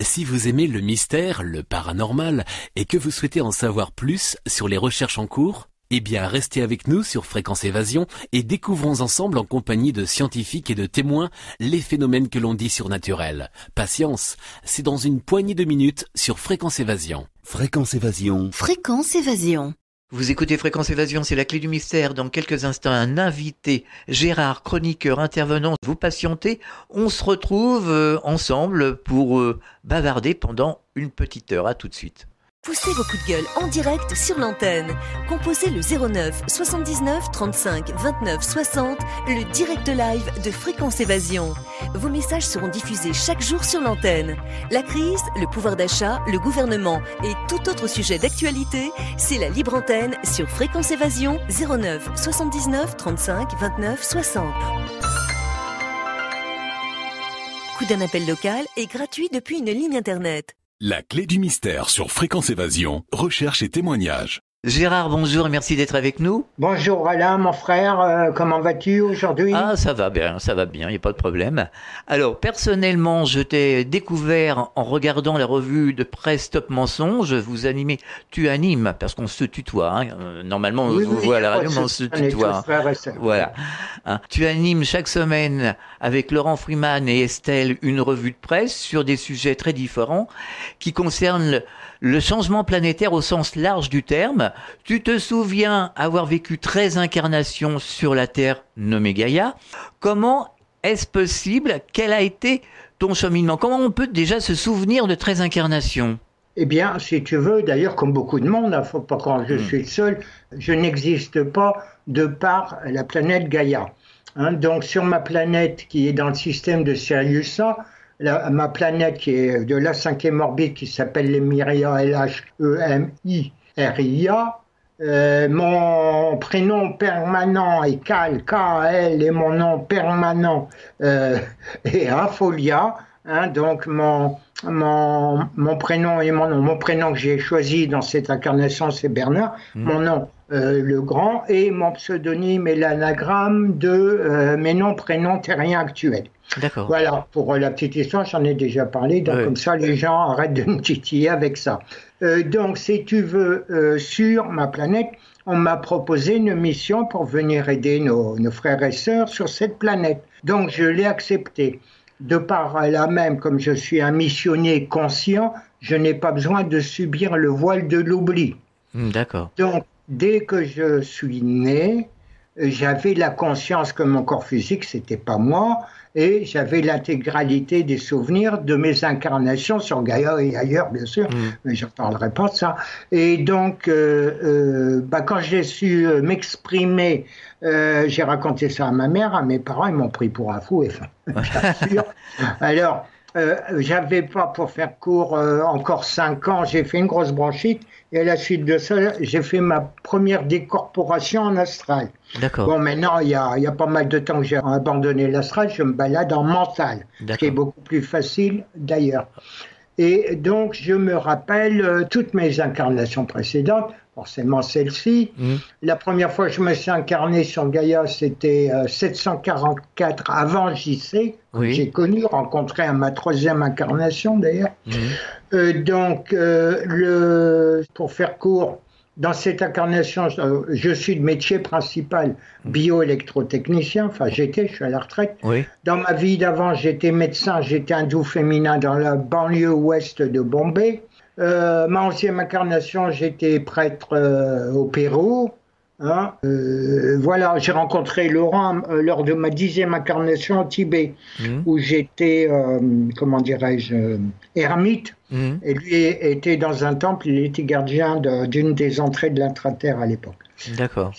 Si vous aimez le mystère, le paranormal, et que vous souhaitez en savoir plus sur les recherches en cours, eh bien restez avec nous sur Fréquence Évasion et découvrons ensemble en compagnie de scientifiques et de témoins les phénomènes que l'on dit surnaturels. Patience, c'est dans une poignée de minutes sur Fréquence Évasion. Fréquence Évasion. Fréquence Évasion. Vous écoutez Fréquence Évasion, c'est la clé du mystère. Dans quelques instants, un invité, Gérard, chroniqueur, intervenant. Vous patientez, on se retrouve ensemble pour bavarder pendant une petite heure. À tout de suite. Poussez vos coups de gueule en direct sur l'antenne. Composez le 09 79 35 29 60, le direct live de Fréquence Évasion. Vos messages seront diffusés chaque jour sur l'antenne. La crise, le pouvoir d'achat, le gouvernement et tout autre sujet d'actualité, c'est la libre antenne sur Fréquence Évasion 09 79 35 29 60. Coup d'un appel local est gratuit depuis une ligne internet. La clé du mystère sur Fréquence Évasion, recherche et témoignages. Gérard, bonjour et merci d'être avec nous. Bonjour Alain, mon frère, comment vas-tu aujourd'hui ? Ah, ça va bien, il n'y a pas de problème. Alors, personnellement, je t'ai découvert en regardant la revue de presse Top Mensonge. Vous animez, tu animes, parce qu'on se tutoie. Hein. Normalement, on vous voit à la radio, mais on se tutoie. Voilà. Hein. Tu animes chaque semaine avec Laurent Freeman et Estelle une revue de presse sur des sujets très différents qui concernent le changement planétaire au sens large du terme. Tu te souviens avoir vécu 13 incarnations sur la Terre nommée Gaïa. Comment est-ce possible ? Quel a été ton cheminement ? Comment on peut déjà se souvenir de 13 incarnations ? Eh bien, si tu veux, d'ailleurs, comme beaucoup de monde, faut pas quand je suis seul, je n'existe pas de par la planète Gaïa. Hein, donc, sur ma planète qui est dans le système de Sirius A, ma planète qui est de la cinquième orbite qui s'appelle Lemuria, L-H-E-M-I-R-I-A. Mon prénom permanent est K-L, et mon nom permanent est Afolia. Hein, donc mon prénom et mon nom. Mon prénom que j'ai choisi dans cette incarnation, c'est Bernard. Mon nom, le grand, et mon pseudonyme est l'anagramme de mes noms, prénoms terriens actuels. D'accord. Voilà, pour la petite histoire, j'en ai déjà parlé, donc comme ça les gens arrêtent de me titiller avec ça. Donc si tu veux, sur ma planète, on m'a proposé une mission pour venir aider nos frères et sœurs sur cette planète. Donc je l'ai accepté. De par là même, comme je suis un missionnaire conscient, je n'ai pas besoin de subir le voile de l'oubli. D'accord. Donc dès que je suis né, j'avais la conscience que mon corps physique, c'était pas moi, et j'avais l'intégralité des souvenirs de mes incarnations sur Gaïa et ailleurs, bien sûr, mais je ne parlerai pas de ça. Et donc, quand j'ai su m'exprimer, j'ai raconté ça à ma mère, à mes parents, ils m'ont pris pour un fou, enfin, bien sûr. Alors, j'avais pas, pour faire court, encore 5 ans, j'ai fait une grosse bronchite, et à la suite de ça, j'ai fait ma première décorporation en astral. D'accord. Bon, maintenant, il y a pas mal de temps que j'ai abandonné l'astral, je me balade en mental, ce qui est beaucoup plus facile d'ailleurs. Et donc, je me rappelle toutes mes incarnations précédentes, forcément celle-ci. La première fois que je me suis incarné sur Gaïa, c'était 744 avant JC, que j'ai connu, rencontré à ma 3e incarnation d'ailleurs. Donc, pour faire court, dans cette incarnation, je suis de métier principal bioélectrotechnicien, enfin je suis à la retraite. Dans ma vie d'avant, j'étais médecin, j'étais hindou féminin dans la banlieue ouest de Bombay. Ma 11e incarnation, j'étais prêtre au Pérou. Hein. Voilà, j'ai rencontré Laurent lors de ma 10e incarnation au Tibet, où j'étais, ermite. Et lui était dans un temple, il était gardien d'une des entrées de l'intraterre à l'époque. D'accord.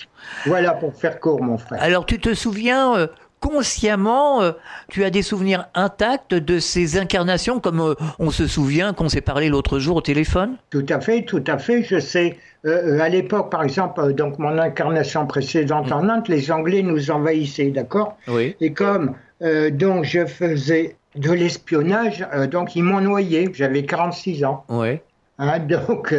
Voilà pour faire court, mon frère. Alors, tu te souviens consciemment, tu as des souvenirs intacts de ces incarnations, comme on se souvient qu'on s'est parlé l'autre jour au téléphone ? Tout à fait, je sais. À l'époque, par exemple, donc mon incarnation précédente en Inde, les Anglais nous envahissaient, d'accord ? Et comme donc je faisais de l'espionnage, donc ils m'ont noyé, j'avais 46 ans. Hein, donc,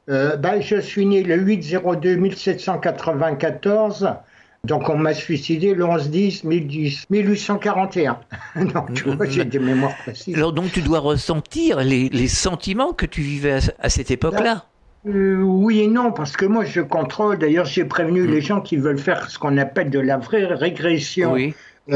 je suis né le 8-02-1794 Donc on m'a suicidé le 11-10-1010 1841. Non, tu vois, j'ai des mémoires précises. Alors donc tu dois ressentir les sentiments que tu vivais à cette époque-là. Oui et non, parce que moi je contrôle. D'ailleurs, j'ai prévenu les gens qui veulent faire ce qu'on appelle de la vraie régression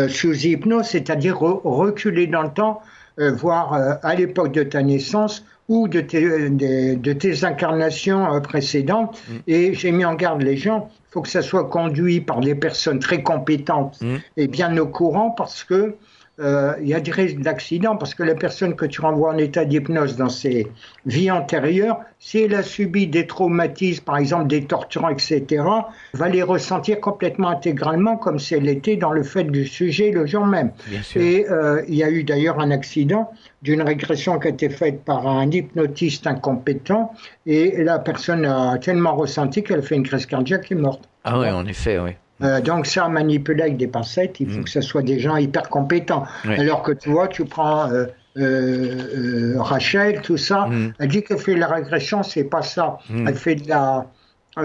sous hypnose, c'est-à-dire reculer dans le temps, voir à l'époque de ta naissance ou de tes incarnations précédentes. Et j'ai mis en garde les gens, il faut que ça soit conduit par des personnes très compétentes et bien au courant, parce que il y a des risques d'accident, parce que la personne que tu renvoies en état d'hypnose dans ses vies antérieures, si elle a subi des traumatismes, par exemple des tortures, etc., va les ressentir complètement intégralement comme si elle était dans le fait du sujet le jour même. Et il y a eu d'ailleurs un accident d'une régression qui a été faite par un hypnotiste incompétent, et la personne a tellement ressenti qu'elle a fait une crise cardiaque et est morte. Ah oui, en effet, oui. Donc ça, manipuler avec des pincettes, il faut que ce soit des gens hyper compétents. Alors que tu vois, tu prends Rachel, tout ça, elle dit qu'elle fait la régression, c'est pas ça. Elle fait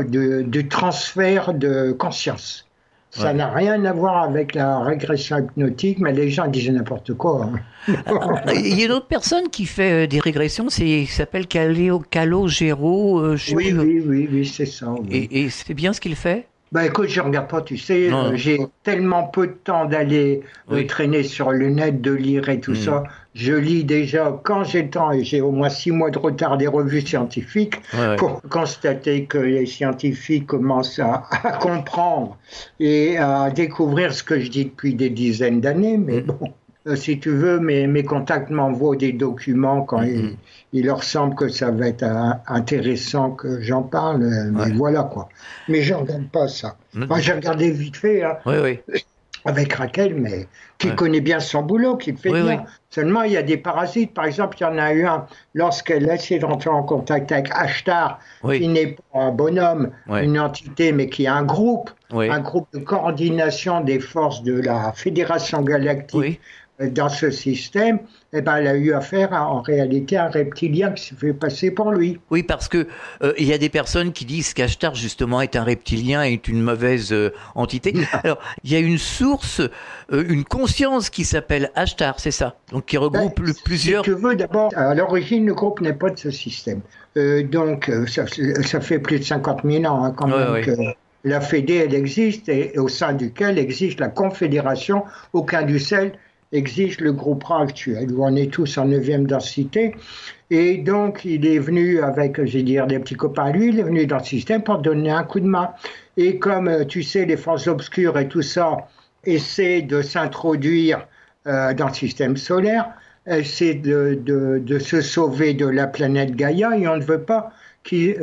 du transfert de conscience. Ça n'a rien à voir avec la régression hypnotique, mais les gens disent n'importe quoi. Il y a une autre personne qui fait des régressions, qui s'appelle Calogero. Oui, c'est ça. Oui. Et c'est bien ce qu'il fait? Bah écoute, je regarde pas, tu sais, j'ai tellement peu de temps d'aller traîner sur le net, de lire et tout ça. Je lis déjà, quand j'ai le temps, et j'ai au moins 6 mois de retard, des revues scientifiques pour constater que les scientifiques commencent à comprendre et à découvrir ce que je dis depuis des dizaines d'années, mais bon. Si tu veux, mes contacts m'envoient des documents quand il leur semble que ça va être intéressant que j'en parle. Mais voilà quoi. Mais je ne regarde pas ça. Moi, j'ai regardé vite fait avec Raquel, mais qui connaît bien son boulot, qui le fait bien. Seulement, il y a des parasites. Par exemple, il y en a eu un lorsqu'elle a essayé de rentrer en contact avec Ashtar, qui n'est pas un bonhomme, une entité, mais qui est un groupe de coordination des forces de la Fédération Galactique. Dans ce système, elle a eu affaire en réalité à un reptilien qui se fait passer pour lui. Oui, parce que il y a des personnes qui disent qu'Ashtar justement est un reptilien, est une mauvaise entité. Alors, il y a une source, une conscience qui s'appelle Ashtar, c'est ça, donc qui regroupe plusieurs. Si tu veux, d'abord, à l'origine, le groupe n'est pas de ce système. Donc, ça fait plus de 50 000 ans quand même que la Fédé, elle existe, et au sein duquel existe la Confédération, aucun du sel exige le groupe A actuel, où on est tous en 9e densité. Et donc, il est venu avec, je vais dire, des petits copains à lui, il est venu dans le système pour donner un coup de main. Et comme, tu sais, les forces obscures et tout ça essaient de s'introduire dans le système solaire, essaient de se sauver de la planète Gaïa, et on ne veut pas qu'ils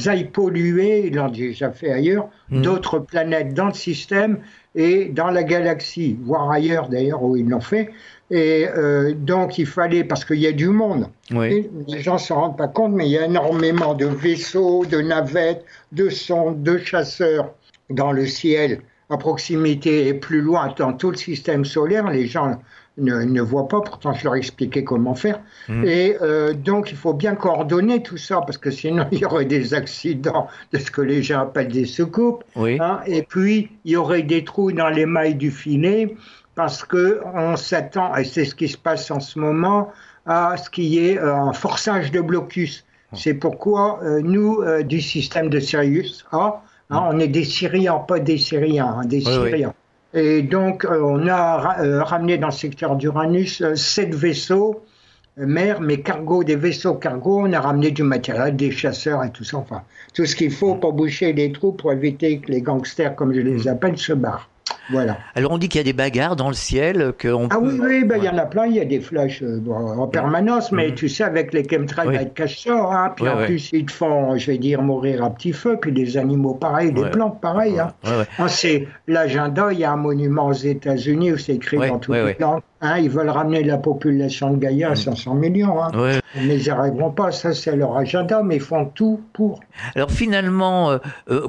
aillent polluer, ils l'ont déjà fait ailleurs, d'autres planètes dans le système et dans la galaxie, voire ailleurs d'ailleurs où ils l'ont fait. Et donc il fallait, parce qu'il y a du monde, et les gens ne se rendent pas compte, mais il y a énormément de vaisseaux, de navettes, de sondes, de chasseurs dans le ciel, à proximité et plus loin dans tout le système solaire. Les gens ne voient pas, pourtant je leur expliquais comment faire. Et donc il faut bien coordonner tout ça, parce que sinon il y aurait des accidents de ce que les gens appellent des soucoupes, et puis il y aurait des trous dans les mailles du filet, parce qu'on s'attend, et c'est ce qui se passe en ce moment, à ce qui est un forçage de blocus. C'est pourquoi nous, du système de Sirius A, on est des Syriens, pas des Syriens, des Syriens. Et donc, on a ramené dans le secteur d'Uranus 7 vaisseaux mers, mais cargo, des vaisseaux cargo. On a ramené du matériel, des chasseurs et tout ça. Enfin, tout ce qu'il faut pour boucher les trous, pour éviter que les gangsters, comme je les appelle, se barrent. Voilà. Alors on dit qu'il y a des bagarres dans le ciel, oui, il y en a plein, il y a des flashs en permanence, mais tu sais, avec les chemtrails, avec cacheurs, puis en plus ils te font, je vais dire, mourir à petit feu, puis des animaux pareils, des plantes pareilles. C'est l'agenda, il y a un monument aux États-Unis où c'est écrit dans toutes les langues. Ils veulent ramener la population de Gaïa à 500 millions. Mais ils n'y arriveront pas, ça c'est leur agenda, mais ils font tout pour. Alors finalement,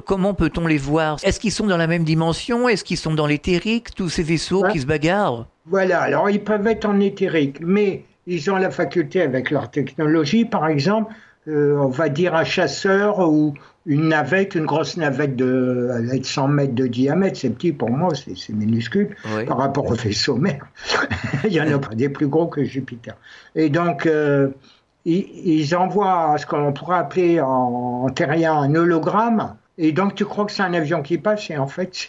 comment peut-on les voir? Est-ce qu'ils sont dans la même dimension? Est-ce qu'ils sont dans l'éthérique, tous ces vaisseaux qui se bagarrent? Voilà, alors ils peuvent être en éthérique, mais ils ont la faculté, avec leur technologie par exemple, on va dire un chasseur ou une navette, une grosse navette de 100 mètres de diamètre, c'est petit pour moi, c'est minuscule par rapport au vaisseau mère. Il y en a pas des plus gros que Jupiter. Et donc, ils envoient ce qu'on pourrait appeler en terrien un hologramme. Et donc, tu crois que c'est un avion qui passe, et en fait,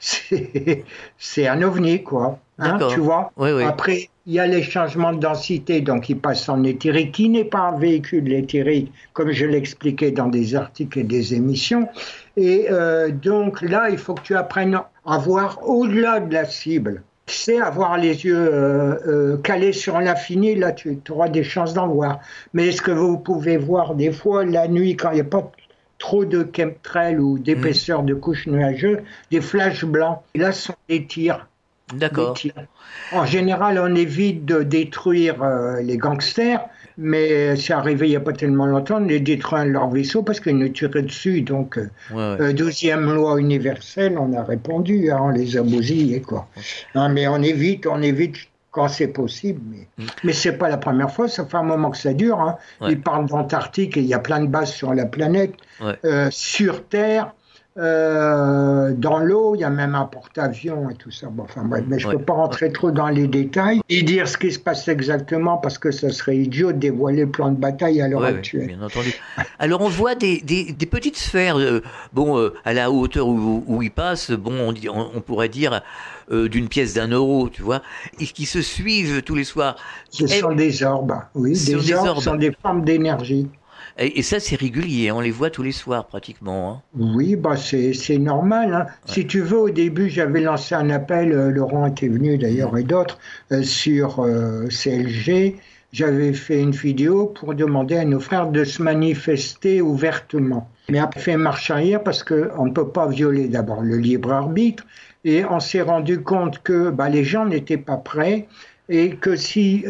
c'est un ovni, quoi. Hein, tu vois. Après, il y a les changements de densité, donc il passe en éthérique, qui n'est pas un véhicule éthérique, comme je l'expliquais dans des articles et des émissions. Et donc là, il faut que tu apprennes à voir au-delà de la cible. C'est avoir les yeux calés sur l'infini, là, tu auras des chances d'en voir. Mais est-ce que vous pouvez voir des fois, la nuit, quand il n'y a pas trop de chemtrails ou d'épaisseur de couches nuageuses, des flashs blancs. Et là, ce sont des tirs. D'accord. En général, on évite de détruire les gangsters, mais c'est arrivé il n'y a pas tellement longtemps de les détruire leur vaisseau parce qu'ils nous tiraient dessus. Donc, 12e loi universelle, on a répondu, hein, on les a bousillés, quoi. Hein, mais on évite quand c'est possible. Mais ce n'est pas la première fois, ça fait un moment que ça dure. Hein. Ils parlent d'Antarctique et il y a plein de bases sur la planète. Sur Terre, dans l'eau, il y a même un porte-avions et tout ça. Bon, enfin, bref, mais je ne peux pas rentrer trop dans les détails et dire ce qui se passe exactement parce que ça serait idiot de dévoiler le plan de bataille à l'heure actuelle. Bien entendu. Alors on voit des petites sphères, à la hauteur où ils passent, on pourrait dire d'une pièce d'1 €, tu vois, et qui se suivent tous les soirs. Ce sont des orbes, oui, des orbes sont des formes d'énergie. Et ça, c'est régulier, on les voit tous les soirs pratiquement. Hein. Oui, c'est normal. Hein. Si tu veux, au début, j'avais lancé un appel, Laurent était venu d'ailleurs et d'autres, sur CLG. J'avais fait une vidéo pour demander à nos frères de se manifester ouvertement. Mais après, fait marche arrière parce qu'on ne peut pas violer d'abord le libre arbitre. Et on s'est rendu compte que les gens n'étaient pas prêts et que si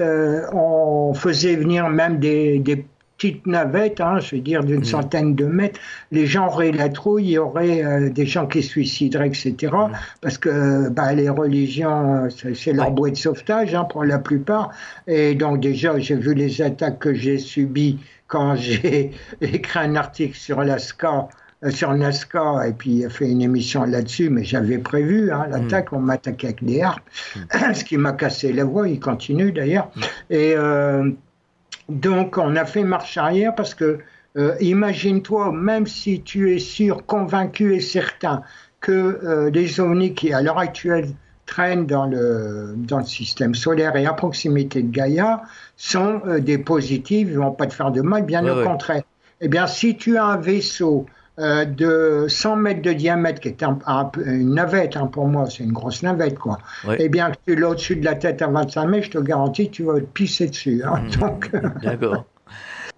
on faisait venir même des petites navettes, hein, je veux dire d'une centaine de mètres, les gens auraient la trouille, il y aurait des gens qui se suicideraient, etc. Parce que les religions, c'est leur bouée de sauvetage hein, pour la plupart. Et donc déjà, j'ai vu les attaques que j'ai subies quand j'ai écrit un article sur Nazca, et puis fait une émission là-dessus, mais j'avais prévu l'attaque, on m'attaquait avec des harpes, ce qui m'a cassé la voix, il continue d'ailleurs. Et donc on a fait marche arrière parce que, imagine-toi, même si tu es sûr, convaincu et certain que les ovnis qui à l'heure actuelle traînent dans le système solaire et à proximité de Gaïa sont des positifs, ils ne vont pas te faire de mal, bien au contraire. Eh bien, si tu as un vaisseau de 100 mètres de diamètre, qui est une navette, hein, pour moi, c'est une grosse navette, quoi. Eh bien, que tu l'as au-dessus de la tête à 25 mètres, je te garantis que tu vas te pisser dessus. Hein, D'accord.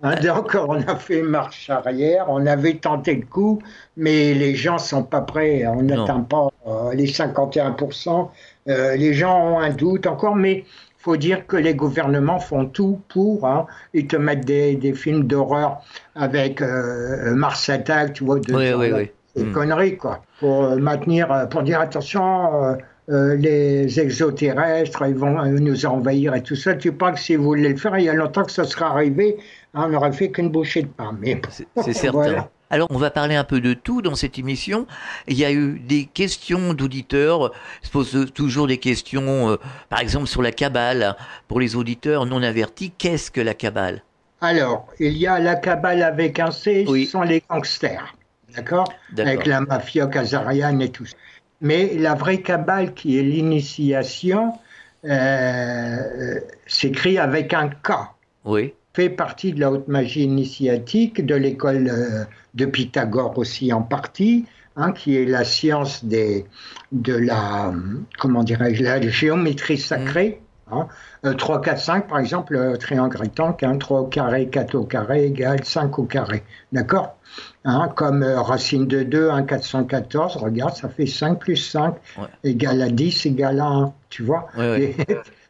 Donc, on a fait marche arrière, on avait tenté le coup, mais les gens ne sont pas prêts, on n'atteint pas les 51%. Les gens ont un doute encore, mais il faut dire que les gouvernements font tout pour, hein, ils te mettent des films d'horreur avec Mars Attack, tu vois, des conneries, quoi, pour dire attention, les extraterrestres, ils vont nous envahir et tout ça. Tu penses que si vous voulez le faire, il y a longtemps que ça serait arrivé, hein, on n'aurait fait qu'une bouchée de pain. Mais c'est certain. Voilà. Alors, on va parler un peu de tout dans cette émission. Il y a eu des questions d'auditeurs, se posent toujours des questions, par exemple sur la Kabbale. Pour les auditeurs non avertis, qu'est-ce que la Kabbale ? Alors, il y a la Kabbale avec un C, ce sont les gangsters, d'accord ? Avec la mafia khazariane et tout ça. Mais la vraie Kabbale, qui est l'initiation, s'écrit avec un K. Oui. Fait partie de la haute magie initiatique, de l'école de Pythagore aussi en partie, hein, qui est la science de la géométrie sacrée. Hein. 3, 4, 5, par exemple, triangle rectangle, 3 au carré, 4 au carré égale 5 au carré. D'accord, hein, comme racine de 2, 1, 414, regarde, ça fait 5 plus 5 égale à 10 égale à 1, tu vois.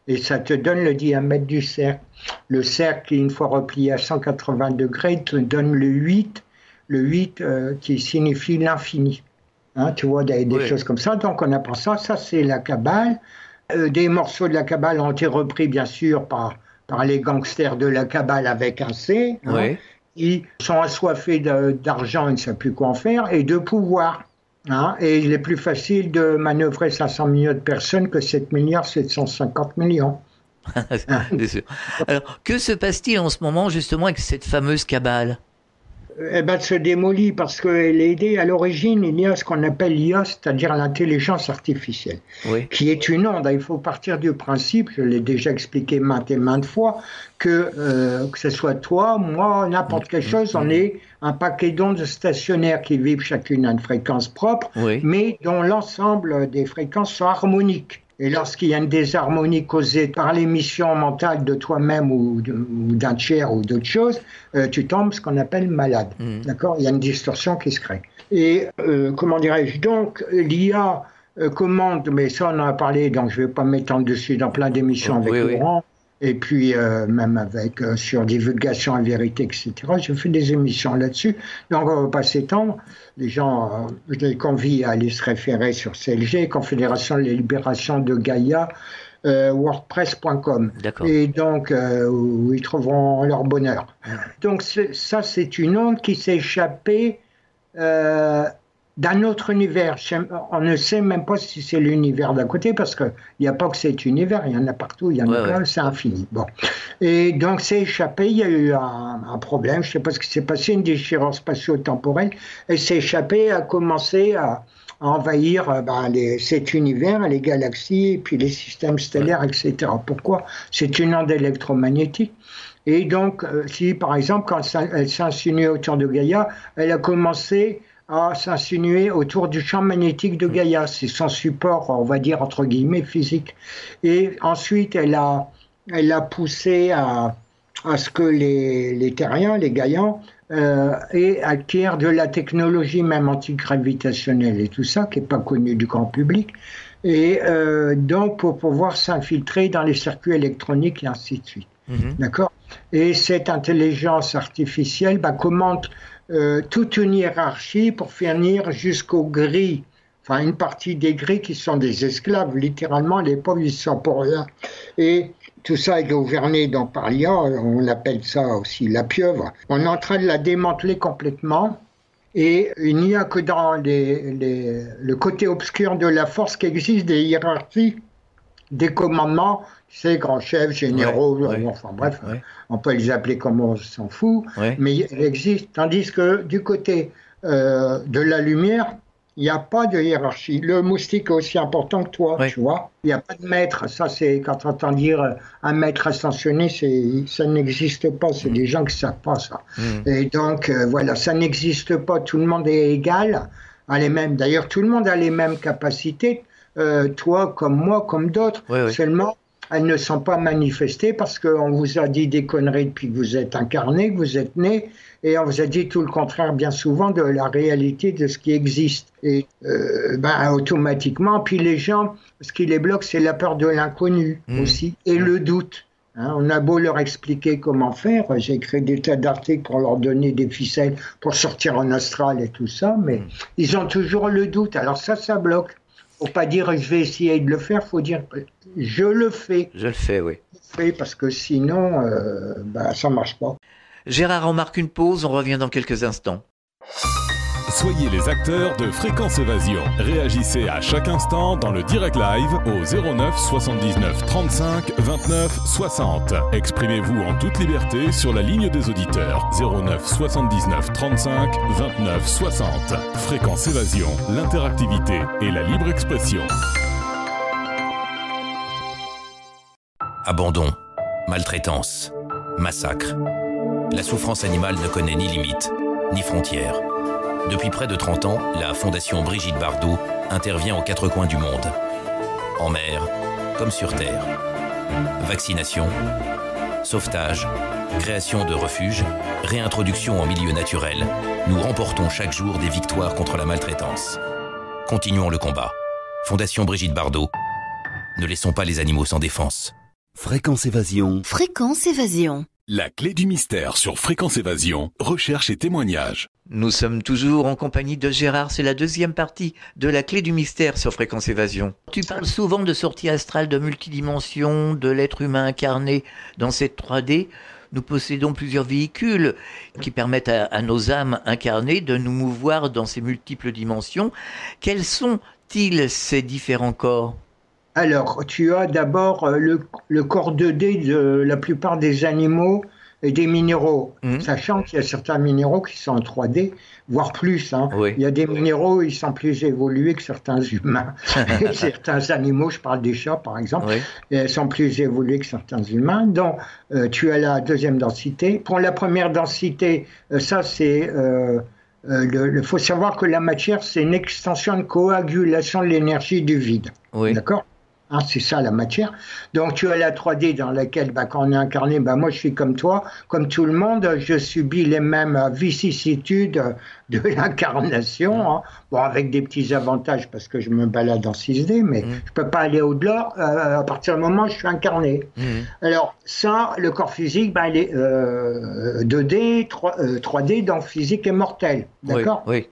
Et ça te donne le diamètre du cercle. Le cercle, une fois replié à 180 degrés, te donne le 8 qui signifie l'infini. Hein, tu vois, des choses comme ça. Donc on apprend ça c'est la Kabbale. Des morceaux de la Kabbale ont été repris, bien sûr, par les gangsters de la Kabbale avec un C. Hein. qui sont assoiffés d'argent, ils ne savent plus quoi en faire, et de pouvoir. Hein, et il est plus facile de manœuvrer 500 millions de personnes que 7 milliards 750 millions. C'est sûr. Alors, que se passe-t-il en ce moment justement avec cette fameuse cabale ? Eh ben, se démolit parce qu'elle est aidée. À l'origine, il y a ce qu'on appelle l'IA, c'est-à-dire l'intelligence artificielle, qui est une onde. Il faut partir du principe, je l'ai déjà expliqué maintes et maintes fois, que ce soit toi, moi, n'importe quelle chose, on est un paquet d'ondes stationnaires qui vivent chacune à une fréquence propre, mais dont l'ensemble des fréquences sont harmoniques. Et lorsqu'il y a une désharmonie causée par l'émission mentale de toi-même ou d'un tiers ou d'autres choses, tu tombes ce qu'on appelle malade. D'accord ? Il y a une distorsion qui se crée. Et comment dirais-je ? Donc, l'IA commande, mais ça on en a parlé, donc je ne vais pas m'étendre dessus dans plein d'émissions avec Laurent. Et puis même avec sur divulgation et vérité, etc. J'ai fait des émissions là-dessus, donc on ne va pas s'étendre. Les gens, je les convie à aller se référer sur CLG, Confédération de la Libération de Gaïa, wordpress.com. Et donc, où ils trouveront leur bonheur. Donc ça, c'est une onde qui s'est échappée d'un autre univers. On ne sait même pas si c'est l'univers d'à côté, parce qu'il n'y a pas que cet univers, il y en a partout, il y en a plein, c'est infini. Bon. Et donc c'est échappé, il y a eu un problème, je ne sais pas ce qui s'est passé, une déchirure spatio-temporelle, et c'est échappé, a commencé à envahir cet univers, les galaxies, et puis les systèmes stellaires, etc. Pourquoi ? C'est une onde électromagnétique. Et donc, si par exemple, quand elle s'insinue autour de Gaïa, elle a commencé à s'insinuer autour du champ magnétique de Gaïa. C'est son support, on va dire, entre guillemets, physique. Et ensuite, elle a poussé à ce que les terriens, les Gaïans, acquièrent de la technologie même antigravitationnelle et tout ça, qui n'est pas connue du grand public. Et donc, pour pouvoir s'infiltrer dans les circuits électroniques et ainsi de suite. D'accord ? Et cette intelligence artificielle commande toute une hiérarchie pour finir jusqu'aux gris, enfin une partie des gris qui sont des esclaves, littéralement, les pauvres ils sont pour rien. Et tout ça est gouverné donc par l'IA, on appelle ça aussi la pieuvre. On est en train de la démanteler complètement, et il n'y a que dans le côté obscur de la force qu'existe des hiérarchies, des commandements, c'est grands chefs, généraux, enfin bref, on peut les appeler comme on s'en fout, mais il existe. Tandis que du côté de la lumière, il n'y a pas de hiérarchie. Le moustique est aussi important que toi, tu vois. Il n'y a pas de maître. Ça, c'est quand on entend dire un maître ascensionné, ça n'existe pas. C'est des gens qui ne savent pas ça. Et donc, voilà, ça n'existe pas. Tout le monde est égal. D'ailleurs, tout le monde a les mêmes capacités. Toi, comme moi, comme d'autres. Seulement, elles ne sont pas manifestées parce qu'on vous a dit des conneries depuis que vous êtes incarné, que vous êtes né, et on vous a dit tout le contraire bien souvent de la réalité de ce qui existe. Et automatiquement, puis les gens, ce qui les bloque, c'est la peur de l'inconnu aussi, et le doute. On a beau leur expliquer comment faire, j'ai écrit des tas d'articles pour leur donner des ficelles pour sortir en astral et tout ça, mais ils ont toujours le doute. Alors ça bloque. Faut pas dire je vais essayer de le faire, faut dire je le fais. Je le fais, oui. Je le fais parce que sinon, ça marche pas. Gérard, on marque une pause, on revient dans quelques instants. Soyez les acteurs de Fréquence Évasion. Réagissez à chaque instant dans le direct live au 09 79 35 29 60. Exprimez-vous en toute liberté sur la ligne des auditeurs 09 79 35 29 60. Fréquence Évasion, l'interactivité et la libre expression. Abandon, maltraitance, massacre. La souffrance animale ne connaît ni limite, ni frontières. Depuis près de 30 ans, la Fondation Brigitte Bardot intervient aux 4 coins du monde. En mer, comme sur terre. Vaccination, sauvetage, création de refuges, réintroduction en milieu naturel. Nous remportons chaque jour des victoires contre la maltraitance. Continuons le combat. Fondation Brigitte Bardot. Ne laissons pas les animaux sans défense. Fréquence Évasion. Fréquence Évasion. La clé du mystère sur Fréquence Évasion, recherche et témoignages. Nous sommes toujours en compagnie de Gérard, c'est la deuxième partie de la clé du mystère sur Fréquence Évasion. Tu parles souvent de sortie astrale, de multidimension, de l'être humain incarné dans cette 3D. nous possédons plusieurs véhicules qui permettent à nos âmes incarnées de nous mouvoir dans ces multiples dimensions. Quels sont-ils ces différents corps ? Alors, tu as d'abord le corps 2D de la plupart des animaux et des minéraux, sachant qu'il y a certains minéraux qui sont en 3D, voire plus. Oui. Il y a des minéraux, ils sont plus évolués que certains humains. Et certains animaux, je parle des chats par exemple, ils sont plus évolués que certains humains. Donc, tu as la deuxième densité. Pour la première densité, ça c'est... il faut savoir que la matière, c'est une extension de coagulation de l'énergie du vide. Oui. D'accord ? C'est ça la matière. Donc tu as la 3D dans laquelle, quand on est incarné, moi je suis comme toi, comme tout le monde, je subis les mêmes vicissitudes de l'incarnation, bon avec des petits avantages parce que je me balade en 6D, mais je peux pas aller au-delà à partir du moment où je suis incarné. Alors ça, le corps physique, il est 2D, 3D, donc physique et mortel, d'accord ? Oui.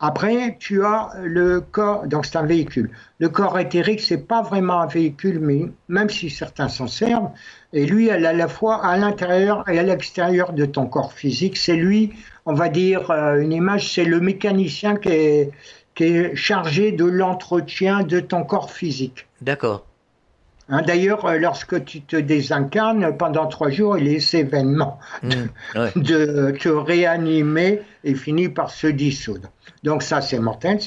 Après, tu as le corps, donc c'est un véhicule. Le corps éthérique, c'est pas vraiment un véhicule, mais même si certains s'en servent, et lui, elle est à la fois à l'intérieur et à l'extérieur de ton corps physique. C'est lui, on va dire, une image, c'est le mécanicien qui est chargé de l'entretien de ton corps physique. D'accord. D'ailleurs, lorsque tu te désincarnes, pendant 3 jours, il est événement de te réanimer et finit par se dissoudre. Donc ça, c'est mortel.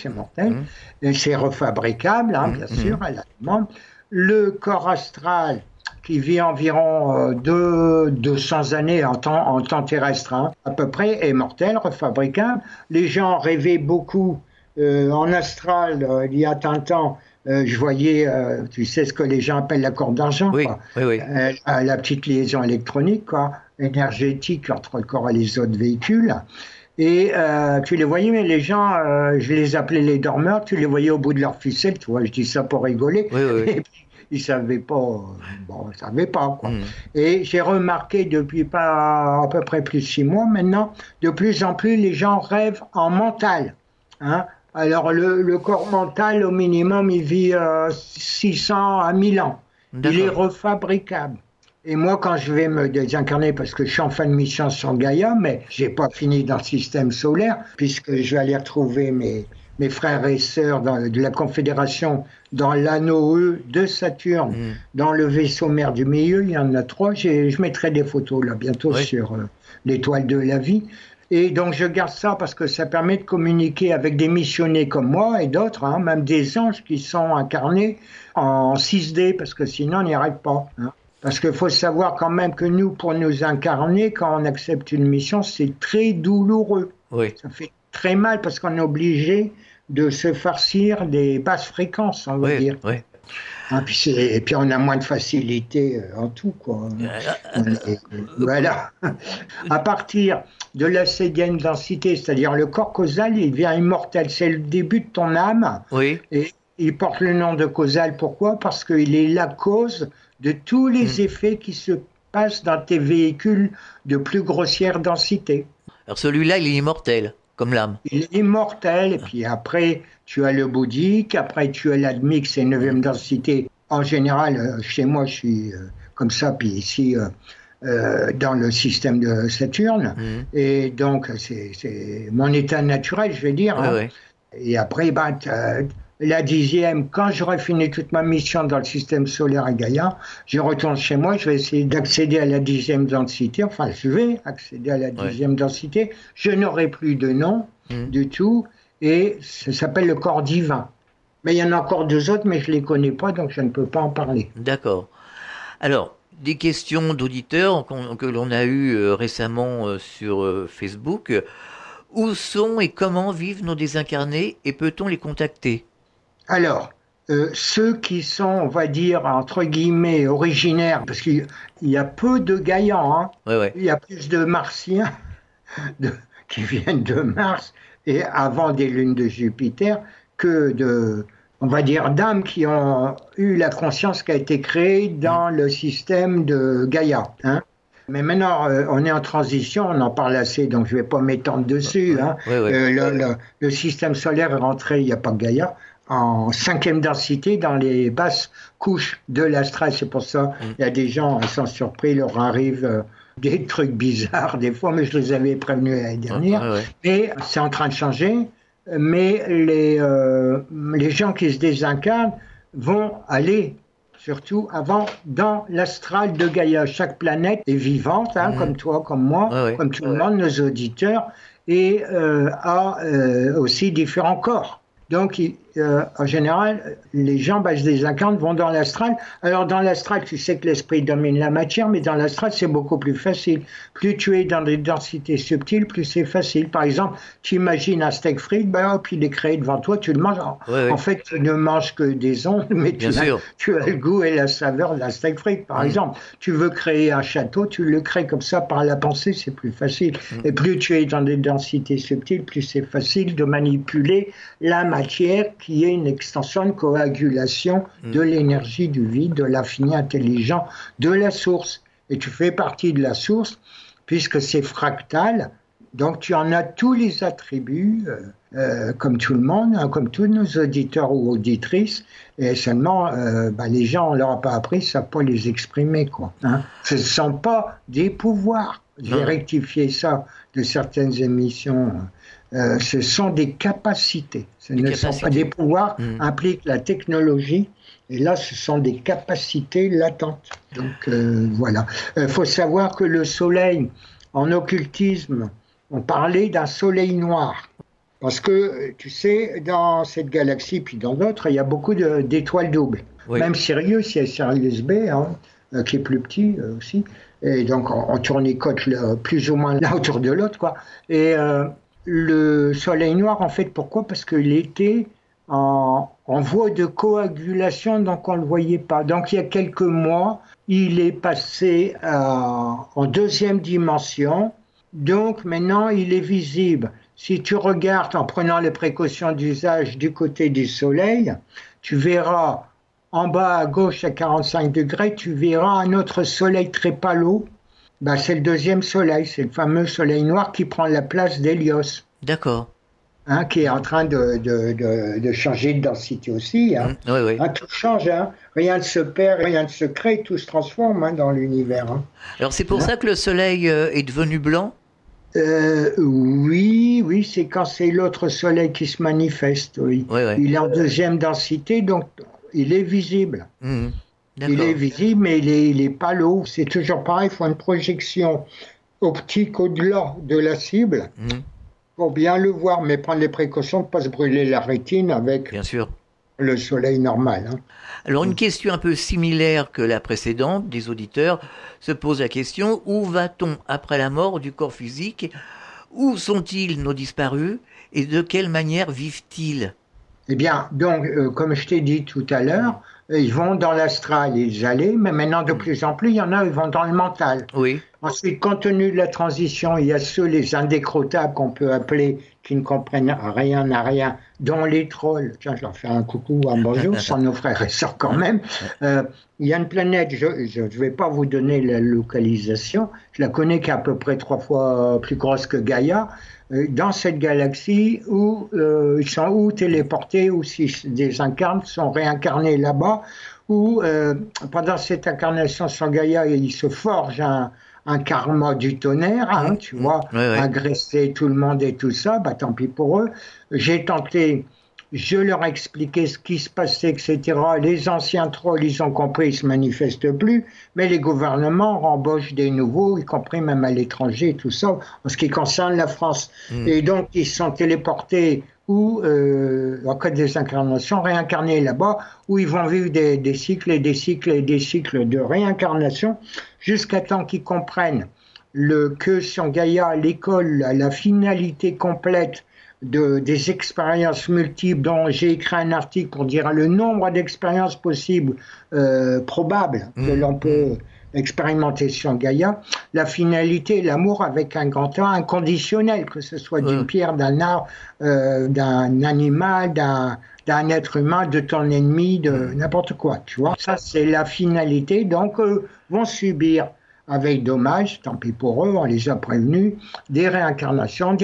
Et c'est refabricable, bien sûr, à la demande. Le corps astral, qui vit environ 200 années en temps terrestre, à peu près, est mortel, refabricable. Les gens rêvaient beaucoup en astral, il y a un temps. Je voyais, tu sais ce que les gens appellent la corde d'argent, oui. La petite liaison électronique, énergétique entre le corps et les autres véhicules. Et tu les voyais, mais les gens, je les appelais les dormeurs, tu les voyais au bout de leur ficelle, tu vois, je dis ça pour rigoler. Et puis, ils savaient pas, quoi. Et j'ai remarqué depuis à peu près plus de 6 mois maintenant, de plus en plus les gens rêvent en mental, Alors, le corps mental, au minimum, il vit 600 à 1000 ans. D'accord. Il est refabricable. Et moi, quand je vais me désincarner, parce que je suis en fin de mission sur Gaïa, mais j'ai pas fini dans le système solaire, puisque je vais aller retrouver mes frères et sœurs de la Confédération dans l'anneau E de Saturne, dans le vaisseau mère du milieu, il y en a 3. Je mettrai des photos là bientôt sur l'étoile de la vie. Et donc je garde ça parce que ça permet de communiquer avec des missionnés comme moi et d'autres, même des anges qui sont incarnés en 6D, parce que sinon on n'y arrive pas. Parce qu'il faut savoir quand même que nous, pour nous incarner, quand on accepte une mission, c'est très douloureux. Ça fait très mal parce qu'on est obligé de se farcir des basses fréquences, on va dire. Et puis on a moins de facilité en tout, quoi. Voilà. À partir de la 7e densité, c'est-à-dire le corps causal, il devient immortel. C'est le début de ton âme. Et il porte le nom de causal. Pourquoi ? Parce qu'il est la cause de tous les effets qui se passent dans tes véhicules de plus grossière densité. Alors celui-là, il est immortel, comme l'âme. Il est immortel, et puis après, tu as le bouddhique, après tu as l'admique, c'est 9e densité. En général, chez moi, je suis comme ça, puis ici, dans le système de Saturne. Et donc, c'est mon état naturel, je vais dire. Et après, la 10e, quand j'aurai fini toute ma mission dans le système solaire à Gaïa, je retourne chez moi, je vais essayer d'accéder à la 10e densité, enfin je vais accéder à la 10e densité, je n'aurai plus de nom du tout, et ça s'appelle le corps divin. Mais il y en a encore 2 autres, mais je ne les connais pas, donc je ne peux pas en parler. D'accord. Alors, des questions d'auditeurs que l'on a eues récemment sur Facebook. Où sont et comment vivent nos désincarnés et peut-on les contacter ? Alors, ceux qui sont, on va dire, entre guillemets, originaires, parce qu'il y a peu de Gaïans, il y a plus de Martiens qui viennent de Mars et avant des lunes de Jupiter que de, on va dire, d'âmes qui ont eu la conscience qui a été créée dans le système de Gaïa. Mais maintenant, on est en transition, on en parle assez, donc je ne vais pas m'étendre dessus. Le système solaire est rentré, il n'y a pas de Gaïa, en 5e densité dans les basses couches de l'astral. C'est pour ça il y a des gens, sans surprise, leur arrive des trucs bizarres des fois, mais je les avais prévenus l'année dernière. Et c'est en train de changer, mais les gens qui se désincarnent vont aller surtout avant dans l'astral de Gaïa. Chaque planète est vivante, comme toi, comme moi, comme tout le monde, nos auditeurs, et a aussi différents corps. Donc, en général, les gens se désincarnent, vont dans l'astral. Alors, dans l'astral, tu sais que l'esprit domine la matière, mais dans l'astral, c'est beaucoup plus facile. Plus tu es dans des densités subtiles, plus c'est facile. Par exemple, tu imagines un steak frit, hop, il est créé devant toi, tu le manges. En fait, tu ne manges que des ondes, mais tu as le goût et la saveur d'un steak frit, par exemple. Tu veux créer un château, tu le crées comme ça par la pensée, c'est plus facile. Et plus tu es dans des densités subtiles, plus c'est facile de manipuler la matière qui est une extension, une coagulation de l'énergie du vide, de l'infini intelligent, de la source. Et tu fais partie de la source, puisque c'est fractal, donc tu en as tous les attributs, comme tout le monde, comme tous nos auditeurs ou auditrices, et seulement, les gens, on ne leur a pas appris, ils ne savent pas les exprimer, quoi. Ce ne sont pas des pouvoirs. J'ai rectifié ça de certaines émissions. Ce sont des capacités. Ce ne sont pas des pouvoirs, impliquent la technologie. Et là, ce sont des capacités latentes. Donc, voilà. Il faut savoir que le soleil, en occultisme, on parlait d'un soleil noir. Parce que, tu sais, dans cette galaxie, puis dans d'autres, il y a beaucoup d'étoiles doubles. Même Sirius, il y a Sirius B, qui est plus petit aussi. Et donc, on tournicote plus ou moins l'un autour de l'autre, quoi. Et le soleil noir, en fait, pourquoi? Parce qu'il était en voie de coagulation, donc on ne le voyait pas. Donc, il y a quelques mois, il est passé en deuxième dimension. Donc, maintenant, il est visible. Si tu regardes en prenant les précautions d'usage du côté du soleil, tu verras en bas à gauche à 45 degrés, tu verras un autre soleil très pâle. C'est le deuxième soleil, c'est le fameux soleil noir qui prend la place d'Hélios. D'accord. Qui est en train de changer de densité aussi. Tout change, rien ne se perd, rien ne se crée, tout se transforme dans l'univers. Alors c'est pour ça que le soleil est devenu blanc? Oui, c'est quand c'est l'autre soleil qui se manifeste. Il est en deuxième densité, donc il est visible. Il est visible, mais il est pâle. C'est toujours pareil, il faut une projection optique au-delà de la cible pour bien le voir, mais prendre les précautions de ne pas se brûler la rétine avec le soleil normal. Alors une question un peu similaire que la précédente, des auditeurs se posent la question, où va-t-on après la mort du corps physique? Où sont-ils nos disparus et de quelle manière vivent-ils? Eh bien, donc, comme je t'ai dit tout à l'heure, ils vont dans l'astral, ils allaient, mais maintenant de plus en plus, il y en a, ils vont dans le mental. Ensuite, compte tenu de la transition, il y a ceux, les indécrottables qu'on peut appeler, qui ne comprennent rien à rien, dont les trolls. Tiens, je leur fais un coucou, un bonjour, sont nos frères et sœurs quand même. Il y a une planète, je ne vais pas vous donner la localisation, je la connais qui est à peu près 3 fois plus grosse que Gaïa, dans cette galaxie où ils sont ou téléportés ou s'ils se désincarnent, sont réincarnés là-bas, où pendant cette incarnation sur Gaïa, ils se forgent un karma du tonnerre, tu vois, agresser tout le monde et tout ça, tant pis pour eux. J'ai tenté, je leur ai expliqué ce qui se passait, etc. Les anciens trolls, ils ont compris, ils ne se manifestent plus, mais les gouvernements rembauchent des nouveaux, y compris même à l'étranger, tout ça, en ce qui concerne la France. Et donc, ils sont téléportés ou, en cas de désincarnation, réincarnés là-bas, où ils vont vivre des cycles et des cycles et des cycles de réincarnation, jusqu'à temps qu'ils comprennent que sur Gaïa, l'école, la finalité complète des expériences multiples, dont j'ai écrit un article pour dire le nombre d'expériences possibles, probables, que l'on peut expérimenter sur Gaïa, la finalité, l'amour avec un grand A inconditionnel, que ce soit d'une pierre, d'un arbre, d'un animal, d'un être humain, de ton ennemi, de n'importe quoi, tu vois. Ça, c'est la finalité, donc vont subir avec dommage, tant pis pour eux, on les a prévenus, des réincarnations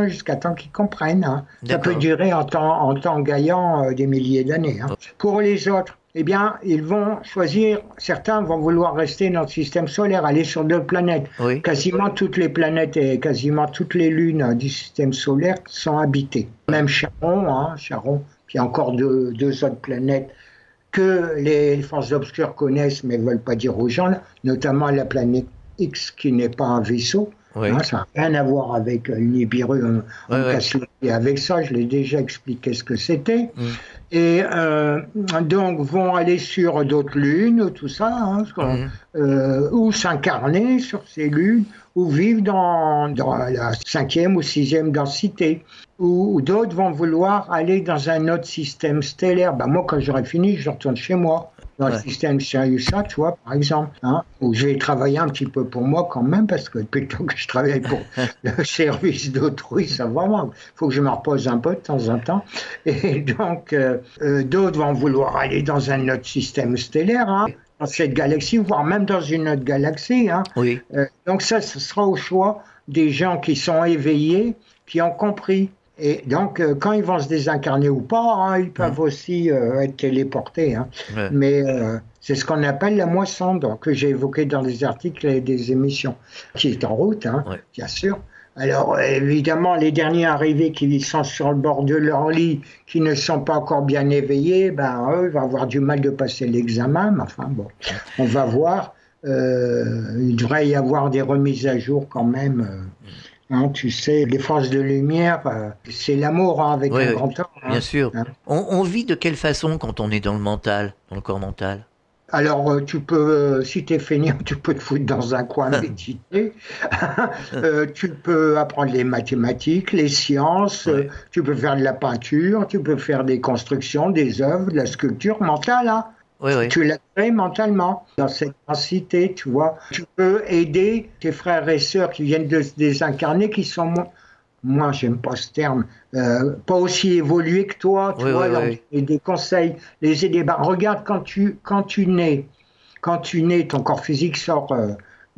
jusqu'à temps qu'ils comprennent. Ça peut durer en temps gaillant des milliers d'années. Pour les autres, eh bien, ils vont choisir, certains vont vouloir rester dans le système solaire, aller sur d'autres planètes. Oui. Quasiment toutes les planètes et quasiment toutes les lunes du système solaire sont habitées. Même Charon, puis encore deux autres planètes que les forces obscures connaissent mais ne veulent pas dire aux gens, notamment la planète X qui n'est pas un vaisseau. Oui. Ça n'a rien à voir avec le Nibiru, et avec ça, je l'ai déjà expliqué ce que c'était. Et donc vont aller sur d'autres lunes, tout ça, ou s'incarner sur ces lunes, ou vivre dans la 5e ou 6e densité. Ou d'autres vont vouloir aller dans un autre système stellaire. Moi, quand j'aurai fini, je retourne chez moi. Dans le système Sirius A, tu vois, par exemple, où je vais travailler un petit peu pour moi quand même, parce que plutôt que je travaille pour le service d'autrui, ça va, il faut que je me repose un peu de temps en temps. Et donc, d'autres vont vouloir aller dans un autre système stellaire, dans cette galaxie, voire même dans une autre galaxie. Oui. Donc ça, ce sera au choix des gens qui sont éveillés, qui ont compris. Et donc, quand ils vont se désincarner ou pas, ils peuvent aussi être téléportés. Mais c'est ce qu'on appelle la moisson, que j'ai évoqué dans des articles et des émissions, qui est en route, bien sûr. Alors, évidemment, les derniers arrivés qui sont sur le bord de leur lit, qui ne sont pas encore bien éveillés, eux, ils vont avoir du mal de passer l'examen. Mais enfin, bon, on va voir. Il devrait y avoir des remises à jour quand même. Tu sais, les forces de lumière, c'est l'amour avec un grand A. Bien sûr. On vit de quelle façon quand on est dans le mental, dans le corps mental? Alors, tu peux, si tu es fainéant, tu peux te foutre dans un coin méditer. Tu peux apprendre les mathématiques, les sciences, tu peux faire de la peinture, tu peux faire des constructions, des œuvres, de la sculpture mentale. Tu l'as fait mentalement, dans cette densité, tu vois. Tu peux aider tes frères et sœurs qui viennent de se désincarner, qui sont moi j'aime pas ce terme, pas aussi évolués que toi, tu vois, et des conseils, les aider. Regarde, quand tu nais, ton corps physique sort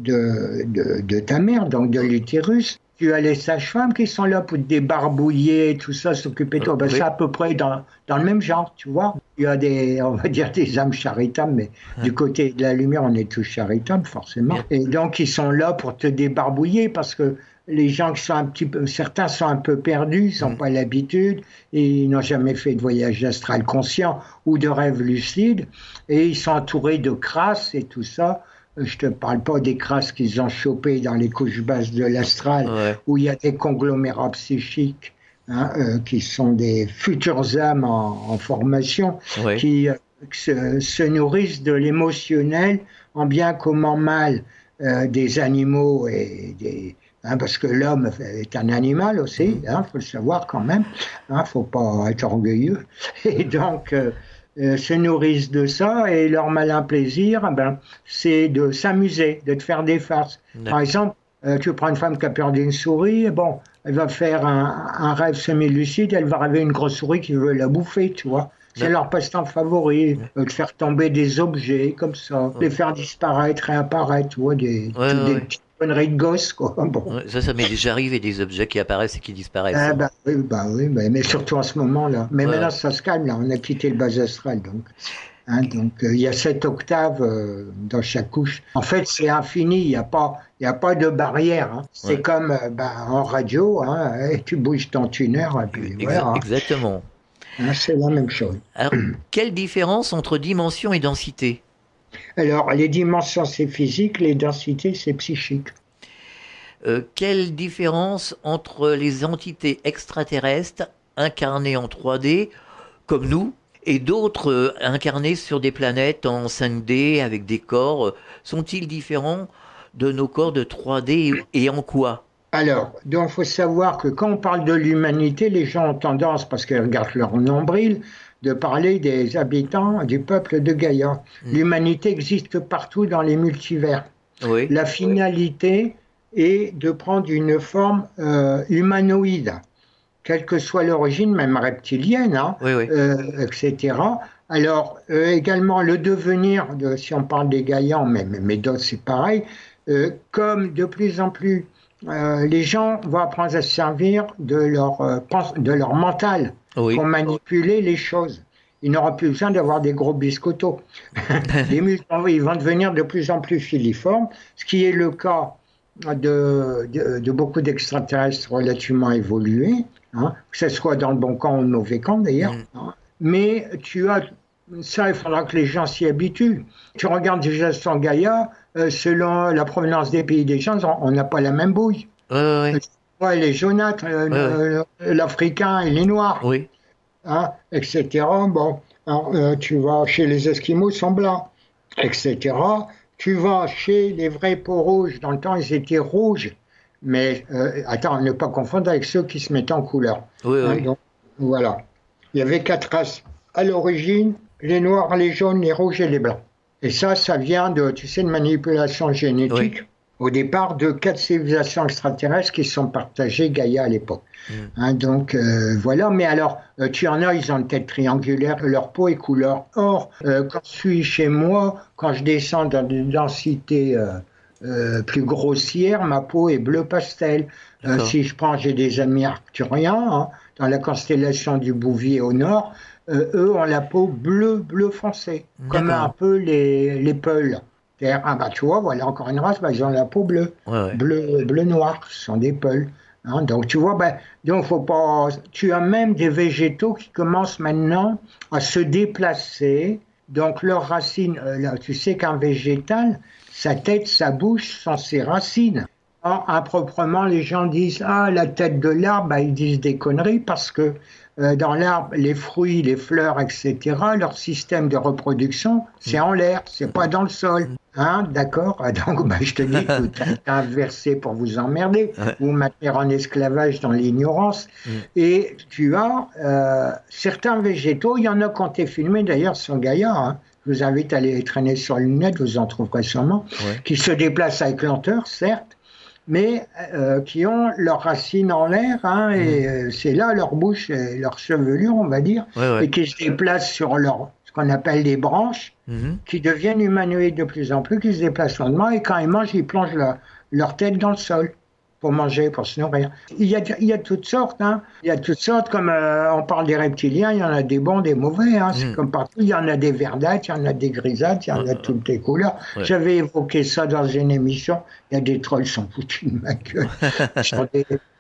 de ta mère, donc de l'utérus. Tu as les sages-femmes qui sont là pour te débarbouiller, tout ça, s'occuper de toi. C'est à peu près dans le même genre, tu vois. Il y a on va dire des âmes charitables, mais du côté de la lumière, on est tous charitables, forcément. Et donc, ils sont là pour te débarbouiller parce que les gens qui sont certains sont un peu perdus, ils n'ont pas l'habitude, et ils n'ont jamais fait de voyage astral conscient ou de rêve lucide, et ils sont entourés de crasses et tout ça. Je ne te parle pas des crasses qu'ils ont chopées dans les couches basses de l'astral, où il y a des conglomérats psychiques, qui sont des futures âmes en formation, qui se nourrissent de l'émotionnel, en bien comme en mal, des animaux et parce que l'homme est un animal aussi, faut le savoir quand même, faut pas être orgueilleux. Et donc, se nourrissent de ça, et leur malin plaisir, c'est de s'amuser, de te faire des farces. Par exemple, tu prends une femme qui a perdu une souris, elle va faire un rêve semi-lucide, elle va rêver une grosse souris qui veut la bouffer, tu vois. C'est leur passe-temps favori, de faire tomber des objets comme ça, les faire disparaître, réapparaître, tu vois, des petites conneries de gosse, quoi. Ça m'est déjà arrivé, des objets qui apparaissent et qui disparaissent. Oui, mais surtout en ce moment-là. Mais maintenant, ça se calme, là, on a quitté le bas astral, donc. Donc, il y a 7 octaves dans chaque couche. En fait, c'est infini, il n'y a pas de barrière. C'est comme en radio, et tu bouges ton tuner, et puis voilà. Exactement. C'est la même chose. Alors, quelle différence entre dimension et densité? Alors, les dimensions, c'est physique, les densités, c'est psychique. Quelle différence entre les entités extraterrestres incarnées en 3D, comme nous, et d'autres incarnées sur des planètes en 5D avec des corps, sont-ils différents de nos corps de 3D et en quoi? Alors, donc, il faut savoir que quand on parle de l'humanité, les gens ont tendance, parce qu'ils regardent leur nombril, de parler des habitants du peuple de Gaïa. L'humanité existe partout dans les multivers. La finalité est de prendre une forme humanoïde, quelle que soit l'origine, même reptilienne, etc. Alors, également, le devenir, si on parle des Gaïans, mais d'autres, c'est pareil, comme de plus en plus, les gens vont apprendre à se servir de leur mental pour manipuler les choses. il n'aura plus besoin d'avoir des gros biscottos. Les muscles, ils vont devenir de plus en plus filiformes, ce qui est le cas de beaucoup d'extraterrestres relativement évolués, hein, que ce soit dans le bon camp ou le mauvais camp d'ailleurs. Hein. Mais ça, il faudra que les gens s'y habituent. Tu regardes déjà sur Gaïa, selon la provenance des pays des gens, on n'a pas la même bouille. Ouais, les jaunâtres, l'Africain et les Noirs, hein, etc. Bon, alors, tu vas chez les Esquimaux, ils sont blancs, etc. Tu vas chez les vrais peaux rouges, dans le temps ils étaient rouges, mais attends, ne pas confondre avec ceux qui se mettaient en couleur. Hein, donc, voilà. Il y avait 4 races à l'origine, les noirs, les jaunes, les rouges et les blancs. Et ça vient de manipulation génétique. Au départ, de 4 civilisations extraterrestres qui sont partagées Gaïa à l'époque. Hein, donc voilà, mais alors, tu en as, ils ont une tête triangulaire, leur peau est couleur or. Quand je suis chez moi, quand je descends dans des densités plus grossières, ma peau est bleu pastel. Si j'ai des amis arcturiens, hein, dans la constellation du Bouvier au nord, eux ont la peau bleu foncé, comme un peu les Peuls. Tu vois, voilà encore une race, ils ont la peau bleue, bleu noir, ce sont des Peuls. Hein, donc tu vois, donc faut pas. Tu as même des végétaux qui commencent maintenant à se déplacer. Donc leurs racines, là, tu sais qu'un végétal, sa tête, sa bouche sont ses racines. Or, improprement, les gens disent la tête de l'arbre, ils disent des conneries parce que dans l'arbre, les fruits, les fleurs, etc., leur système de reproduction, c'est en l'air, c'est pas dans le sol. Hein, d'accord. Donc, je te dis que tout est inversé pour vous emmerder, vous maintenir en esclavage dans l'ignorance. Et tu as certains végétaux, il y en a qui ont été filmés d'ailleurs sur Gaïa, hein. Je vous invite à aller traîner sur le net, vous en trouverez sûrement, qui se déplacent avec lenteur, certes, mais qui ont leurs racines en l'air, hein, et c'est là leur bouche et leur chevelure, on va dire, et qui se déplacent sur ce qu'on appelle les branches, qui deviennent humanoïdes de plus en plus, qui se déplacent lentement, et quand ils mangent, ils plongent leur tête dans le sol pour manger, pour se nourrir. Il y a toutes sortes, hein. Il y a toutes sortes, comme on parle des reptiliens, il y en a des bons, des mauvais, hein. C'est comme partout, il y en a des verdâtres, il y en a des grisâtres, il y en a toutes les couleurs. J'avais évoqué ça dans une émission, il y a des trolls qui sont foutus de ma gueule.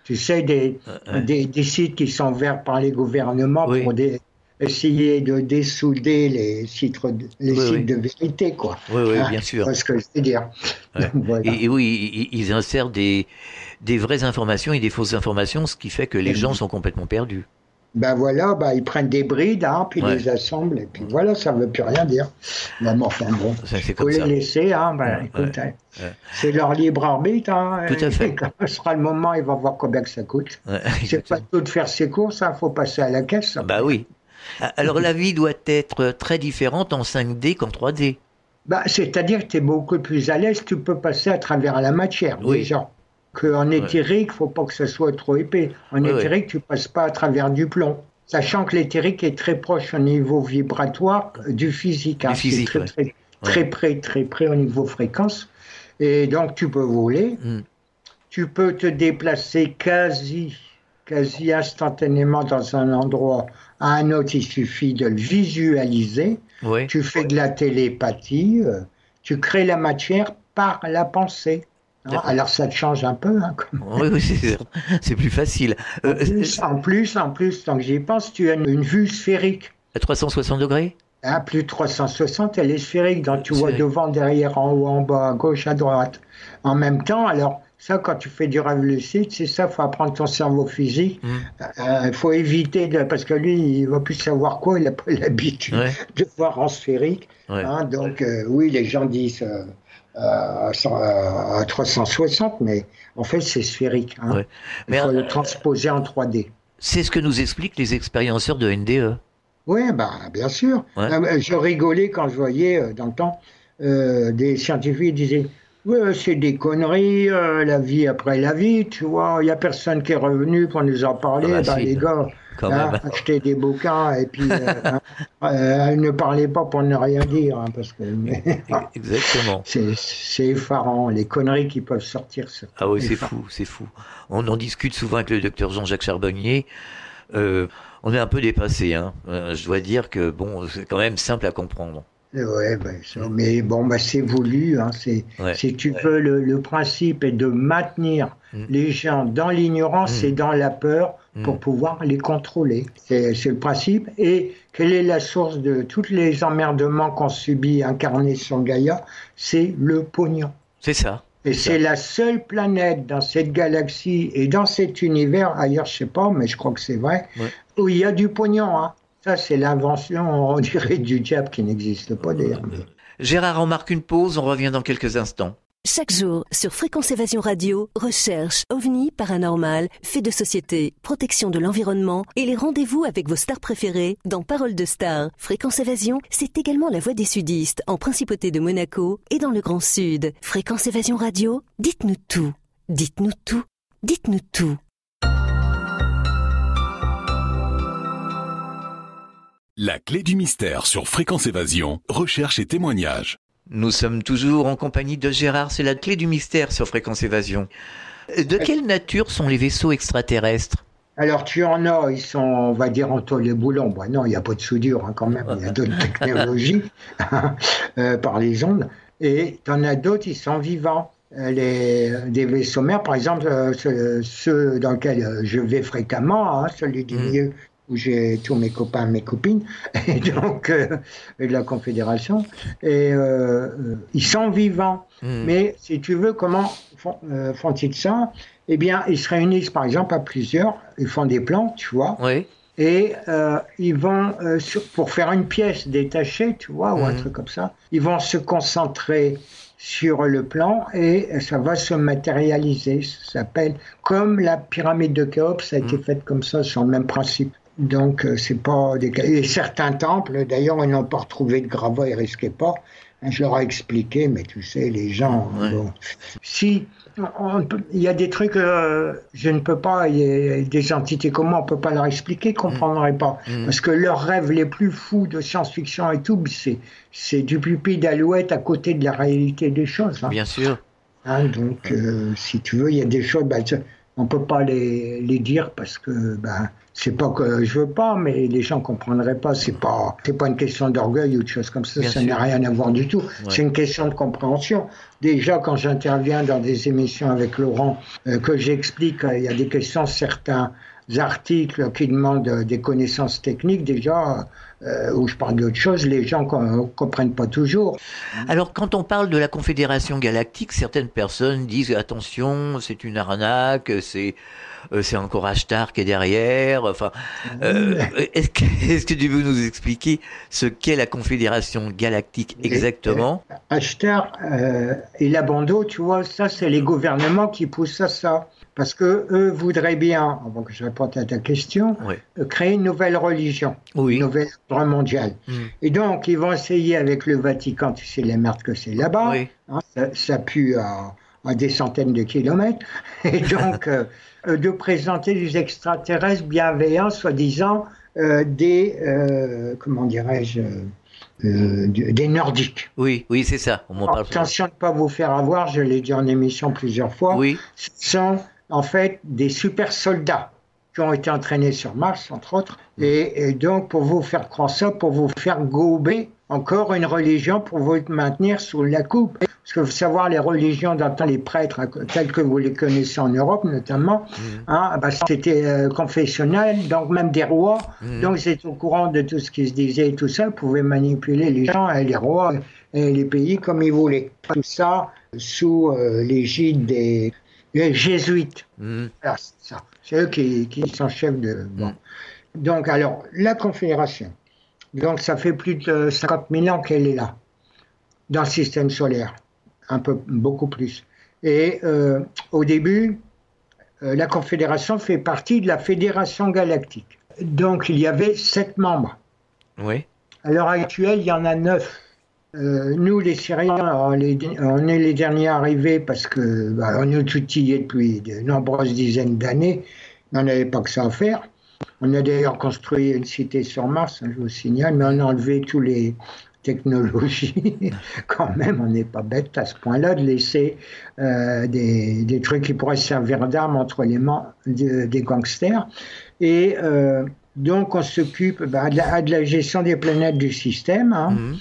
Tu sais, des sites qui sont verts par les gouvernements pour essayer de dessouder les sites de vérité, quoi. Oui, bien sûr. C'est ce que je veux dire. Voilà. Et oui, ils insèrent des vraies informations et des fausses informations, ce qui fait que les gens sont complètement perdus. Voilà, ils prennent des brides, hein, puis les assemblent, et puis voilà, ça ne veut plus rien dire. Enfin bon, il faut les laisser, hein, écoute, c'est leur libre arbitre, hein, tout à fait. Quand ce sera le moment, ils vont voir combien que ça coûte. C'est pas tout de faire ses courses, il faut passer à la caisse. Oui. Alors la vie doit être très différente en 5D qu'en 3D. C'est-à-dire que tu es beaucoup plus à l'aise, tu peux passer à travers la matière, déjà. Qu'en éthérique, il ne faut pas que ça soit trop épais. En éthérique, tu ne passes pas à travers du plomb. Sachant que l'éthérique est très proche au niveau vibratoire du physique. Hein. C'est très près au niveau fréquence. Et donc, tu peux voler. Tu peux te déplacer quasi instantanément dans un endroit à un autre, il suffit de le visualiser. Tu fais de la télépathie, tu crées la matière par la pensée. Alors ça te change un peu. Hein, oui, c'est plus facile. En plus, tant que j'y pense, tu as une vue sphérique. À 360 degrés ? Plus de 360, elle est sphérique. Donc tu vois devant, derrière, en haut, en bas, à gauche, à droite. En même temps, alors, ça, quand tu fais du rêve lucide, c'est ça, il faut apprendre ton cerveau physique. Il faut éviter, parce que lui, il ne va plus savoir quoi, il n'a pas l'habitude de voir en sphérique. Hein, donc, oui, les gens disent à 360, mais en fait, c'est sphérique. Hein. Il faut le transposer en 3D. C'est ce que nous expliquent les expérienceurs de NDE. Oui, bien sûr. Je rigolais quand je voyais, dans le temps, des scientifiques disaient c'est des conneries, la vie après la vie, tu vois, il n'y a personne qui est revenu pour nous en parler, les gars, achetez des bouquins, et puis ne parlez pas pour ne rien dire, hein, parce que exactement. C'est effarant, les conneries qui peuvent sortir. Ah oui, c'est fou. On en discute souvent avec le docteur Jean-Jacques Charbonnier. On est un peu dépassé, hein. Je dois dire que bon, c'est quand même simple à comprendre. Ouais, mais bon, c'est voulu. Hein, si tu veux, le principe est de maintenir les gens dans l'ignorance et dans la peur pour pouvoir les contrôler. C'est le principe. Et quelle est la source de tous les emmerdements qu'on subit incarnés sur Gaïa? C'est le pognon. C'est ça. Et c'est la seule planète dans cette galaxie et dans cet univers, ailleurs je sais pas, mais je crois que c'est vrai, où il y a du pognon. Hein. Ça, c'est l'invention, on dirait, du diable qui n'existe pas d'ailleurs. Gérard, on marque une pause, on revient dans quelques instants. Chaque jour, sur Fréquence Évasion Radio, recherche, ovni, paranormal, faits de société, protection de l'environnement et les rendez-vous avec vos stars préférées dans Paroles de Stars. Fréquence Évasion, c'est également la voix des sudistes en Principauté de Monaco et dans le Grand Sud. Fréquence Évasion Radio, dites-nous tout. Dites-nous tout. Dites-nous tout. La clé du mystère sur Fréquence Évasion, recherche et témoignages. Nous sommes toujours en compagnie de Gérard, c'est la clé du mystère sur Fréquence Évasion. De quelle nature sont les vaisseaux extraterrestres? Alors tu en as, ils sont, on va dire, entre les boulons. Bon, non, il n'y a pas de soudure hein, quand même, il y a d'autres technologies par les ondes. Et tu en as d'autres, ils sont vivants. Des vaisseaux mères, par exemple, ceux dans lesquels je vais fréquemment, hein, celui du milieu, où j'ai tous mes copains, mes copines, et donc de la Confédération, et ils sont vivants. Mais si tu veux, comment font-ils ça? Eh bien, ils se réunissent par exemple à plusieurs, ils font des plans, tu vois, et ils vont, pour faire une pièce détachée, tu vois, ou un truc comme ça, ils vont se concentrer sur le plan et ça va se matérialiser. Ça s'appelle, comme la pyramide de Khéops a été faite comme ça, sur le même principe. Donc, c'est pas des... Et certains temples, d'ailleurs, ils n'ont pas retrouvé de gravats, ils risquaient pas. Je leur ai expliqué, mais tu sais, les gens... Bon. Si il y a des trucs, je ne peux pas, il y a des entités comme moi, on ne peut pas leur expliquer, ils ne comprendraient pas. Parce que leurs rêves les plus fous de science-fiction et tout, c'est du pipi d'alouette à côté de la réalité des choses. Hein. Bien sûr. Hein, donc, si tu veux, il y a des choses... on ne peut pas les dire parce que c'est pas que je veux pas, mais les gens ne comprendraient pas. C'est pas une question d'orgueil ou de choses comme ça. Bien ça n'a rien à voir du tout. C'est une question de compréhension. Déjà, quand j'interviens dans des émissions avec Laurent, que j'explique, il y a des questions, certains articles qui demandent des connaissances techniques, déjà, où je parle d'autre chose, les gens ne comprennent pas toujours. Alors, quand on parle de la Confédération Galactique, certaines personnes disent « Attention, c'est une arnaque, c'est encore Ashtar qui est derrière. » Enfin, est-ce que tu veux nous expliquer ce qu'est la Confédération Galactique exactement? Ashtar et la Bando, tu vois, ça, c'est les gouvernements qui poussent à ça. Parce qu'eux voudraient bien, avant que je réponde à ta question, créer une nouvelle religion, une nouvelle ordre mondial. Et donc, ils vont essayer avec le Vatican, tu sais les merdes que c'est là-bas, hein, ça pue à des centaines de kilomètres, et donc de présenter des extraterrestres bienveillants, soi-disant, comment dirais-je, des Nordiques. Oui, c'est ça. Attention de ne pas vous faire avoir, je l'ai dit en émission plusieurs fois, ce sont en fait des super soldats qui ont été entraînés sur Mars, entre autres, et donc pour vous faire croire ça, pour vous faire gober encore une religion, pour vous maintenir sous la coupe. Parce que vous savez, les religions, dans les prêtres, tels que vous les connaissez en Europe notamment, c'était confessionnel, donc même des rois, donc ils étaient au courant de tout ce qui se disait et tout ça, ils pouvaient manipuler les gens et les rois et les pays comme ils voulaient. Tout ça sous l'égide des jésuites. Alors, c'est ça. C'est eux qui sont chefs de... Bon. Donc, alors, la Confédération, donc ça fait plus de 50 000 ans qu'elle est là, dans le système solaire. Beaucoup plus. Et au début, la Confédération fait partie de la Fédération Galactique. Donc, il y avait 7 membres. Oui. À l'heure actuelle, il y en a 9. Nous, les Syriens, on est les derniers arrivés parce que on est outillés depuis de nombreuses dizaines d'années. On n'avait pas que ça à faire. On a d'ailleurs construit une cité sur Mars, je vous signale, mais on a enlevé tous les technologie, quand même, on n'est pas bête à ce point-là de laisser des trucs qui pourraient servir d'armes entre les mains des gangsters. Et donc, on s'occupe de la gestion des planètes du système.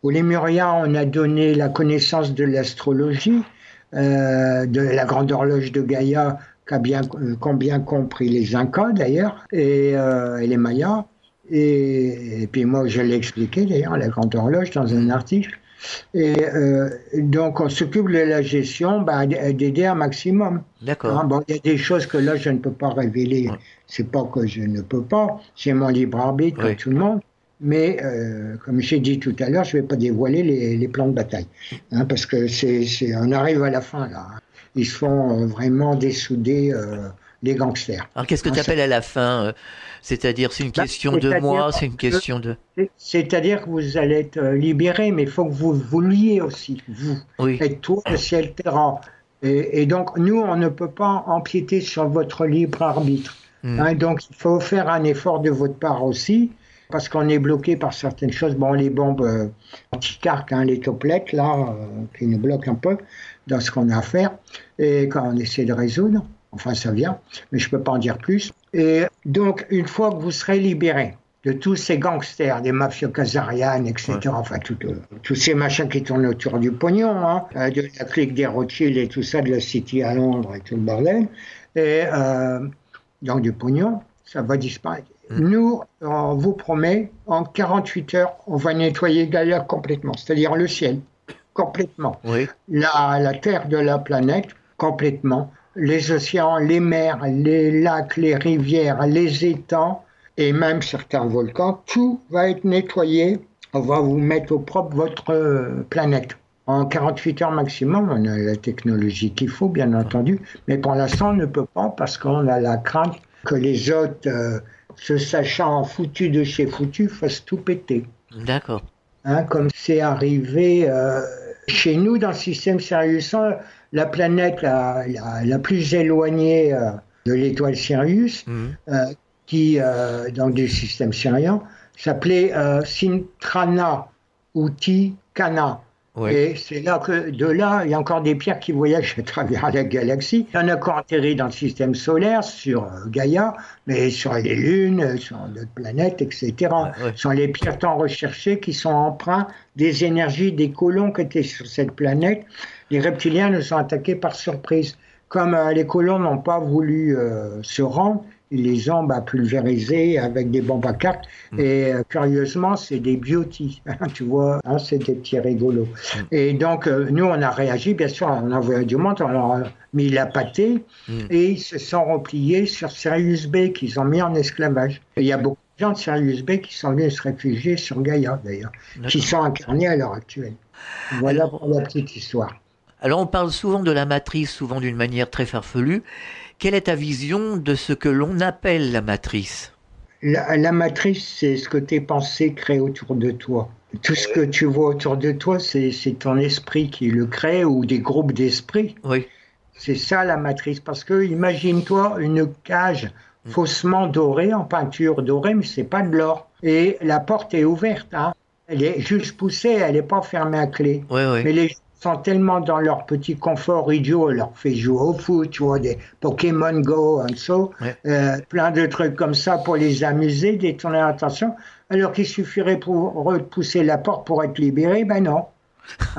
Aux Lémuriens, on a donné la connaissance de l'astrologie, de la grande horloge de Gaïa, qu'ont bien compris les Incas d'ailleurs, et les Mayas. Et puis moi, je l'ai expliqué d'ailleurs, la grande horloge, dans un article. Et donc, on s'occupe de la gestion, d'aider un maximum. D'accord. Bon, il y a des choses que là, je ne peux pas révéler. C'est pas que je ne peux pas, j'ai mon libre arbitre comme tout le monde. Mais comme j'ai dit tout à l'heure, je ne vais pas dévoiler les plans de bataille. Parce que on arrive à la fin là. Ils se font vraiment dessouder les gangsters. Alors qu'est-ce que tu appelles à la fin C'est-à-dire, c'est une question de mois, c'est une question de... C'est-à-dire que vous allez être libéré, mais il faut que vous vouliez aussi, vous. Oui. Et toi, le ciel, terra. Et donc, nous, on ne peut pas empiéter sur votre libre arbitre. Donc, il faut faire un effort de votre part aussi, parce qu'on est bloqué par certaines choses. Bon, les bombes anti-carc, les toplettes, là, qui nous bloquent un peu dans ce qu'on a à faire, et quand on essaie de résoudre. Enfin, ça vient, mais je ne peux pas en dire plus. Et donc, une fois que vous serez libéré de tous ces gangsters, des mafias casarianes, etc., enfin, tous ces machins qui tournent autour du pognon, de la clique des Rothschild et tout ça, de la City à Londres et tout le bordel, et donc du pognon, ça va disparaître. Nous, on vous promet, en 48 heures, on va nettoyer Gaïa complètement, c'est-à-dire le ciel, complètement. Oui. La terre de la planète, complètement. Les océans, les mers, les lacs, les rivières, les étangs et même certains volcans, tout va être nettoyé. On va vous mettre au propre votre planète. En 48 heures maximum, on a la technologie qu'il faut, bien entendu, mais pour l'instant, on ne peut pas parce qu'on a la crainte que les autres, se sachant foutus de chez foutus, fassent tout péter. D'accord. Comme c'est arrivé chez nous dans le système Sirius, la planète la plus éloignée de l'étoile Sirius, qui, donc du système syrien, s'appelait Sintrana ou Tikana. Oui. Et c'est là que, de là, il y a encore des pierres qui voyagent à travers la galaxie. Il y en a qui ont atterri dans le système solaire, sur Gaïa, mais sur les lunes, sur d'autres planètes, etc. Ce sont les pierres tant recherchées qui sont empreintes des énergies des colons qui étaient sur cette planète. Les reptiliens nous ont attaqués par surprise. Comme les colons n'ont pas voulu se rendre, ils les ont pulvérisés avec des bombes à cartes. Et curieusement, c'est des biotis, tu vois, c'est des petits rigolos. Et donc, nous, on a réagi, bien sûr, on a envoyé du monde, on leur a mis la pâtée, et ils se sont repliés sur Sirius B, qu'ils ont mis en esclavage. Et il y a beaucoup de gens de Sirius B qui sont venus se réfugier sur Gaïa, d'ailleurs, qui sont incarnés à l'heure actuelle. Voilà pour la petite histoire. Alors, on parle souvent de la matrice, souvent d'une manière très farfelue. Quelle est ta vision de ce que l'on appelle la matrice ? La matrice, c'est ce que tes pensées créent autour de toi. Tout ce que tu vois autour de toi, c'est ton esprit qui le crée, ou des groupes d'esprits. Oui. C'est ça la matrice. Parce que imagine-toi une cage faussement dorée, en peinture dorée, mais c'est pas de l'or. Et la porte est ouverte. Elle est juste poussée, elle n'est pas fermée à clé. Oui. Mais les gens sont tellement dans leur petit confort idiot, on leur fait jouer au foot, tu vois, des Pokémon Go, plein de trucs comme ça pour les amuser, détourner l'attention, alors qu'il suffirait pour repousser la porte pour être libéré, non.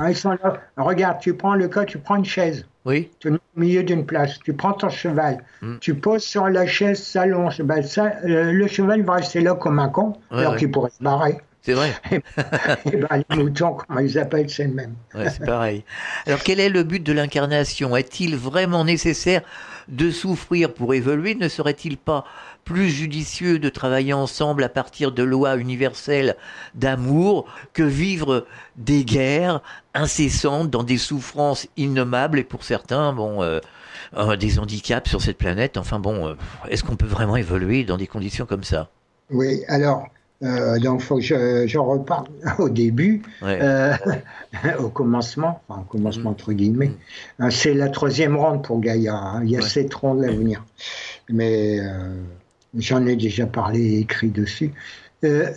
Ils sont là. Regarde, tu prends le cas, tu prends une chaise. Oui. Tu es au milieu d'une place, tu prends ton cheval, tu poses sur la chaise, s'allonge, le cheval va rester là comme un con, alors qu'il pourrait se barrer. C'est vrai. Les moutons, comment ils appellent, c'est le même. Ouais, c'est pareil. Alors, quel est le but de l'incarnation ? Est-il vraiment nécessaire de souffrir pour évoluer ? Ne serait-il pas plus judicieux de travailler ensemble à partir de lois universelles d'amour que vivre des guerres incessantes dans des souffrances innommables et pour certains, des handicaps sur cette planète ? Enfin est-ce qu'on peut vraiment évoluer dans des conditions comme ça ? Oui, alors... donc, il faut que je reparle au début, au commencement entre guillemets. C'est la 3e ronde pour Gaïa. Il y a 7 rondes à venir. Mais j'en ai déjà parlé et écrit dessus.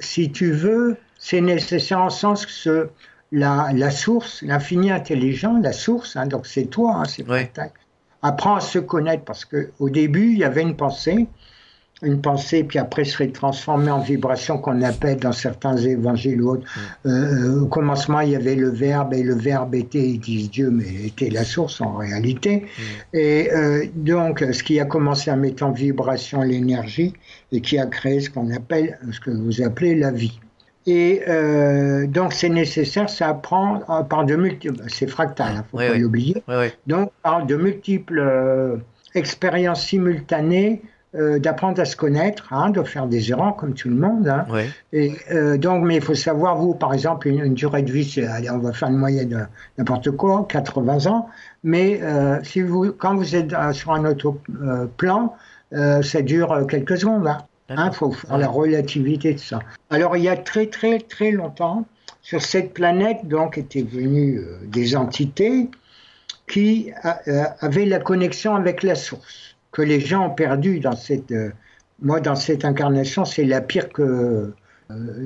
Si tu veux, c'est nécessaire en sens que la source, l'infini intelligent, la source, hein, donc c'est toi, hein, c'est fractal, apprend à se connaître parce qu'au début, il y avait une pensée, puis après serait transformée en vibration qu'on appelle dans certains évangiles ou autres. Au commencement, il y avait le Verbe, et le Verbe était, ils disent Dieu, mais était la source en réalité. Et donc, ce qui a commencé à mettre en vibration l'énergie et qui a créé ce qu'on appelle, ce que vous appelez la vie. Et donc, c'est nécessaire, ça apprend par de multiples, c'est fractal, il ne faut pas l'oublier. Donc, par de multiples expériences simultanées, d'apprendre à se connaître, hein, de faire des erreurs comme tout le monde. Hein. Et, donc, mais il faut savoir, vous, par exemple, une durée de vie, allez, on va faire une moyenne de n'importe quoi, 80 ans, mais quand vous êtes sur un autre plan, ça dure quelques secondes. Hein, faut faire la relativité de ça. Alors, il y a très, très, très longtemps, sur cette planète, donc, étaient venues des entités qui avaient la connexion avec la source, que les gens ont perdu dans cette... moi, dans cette incarnation, c'est la pire que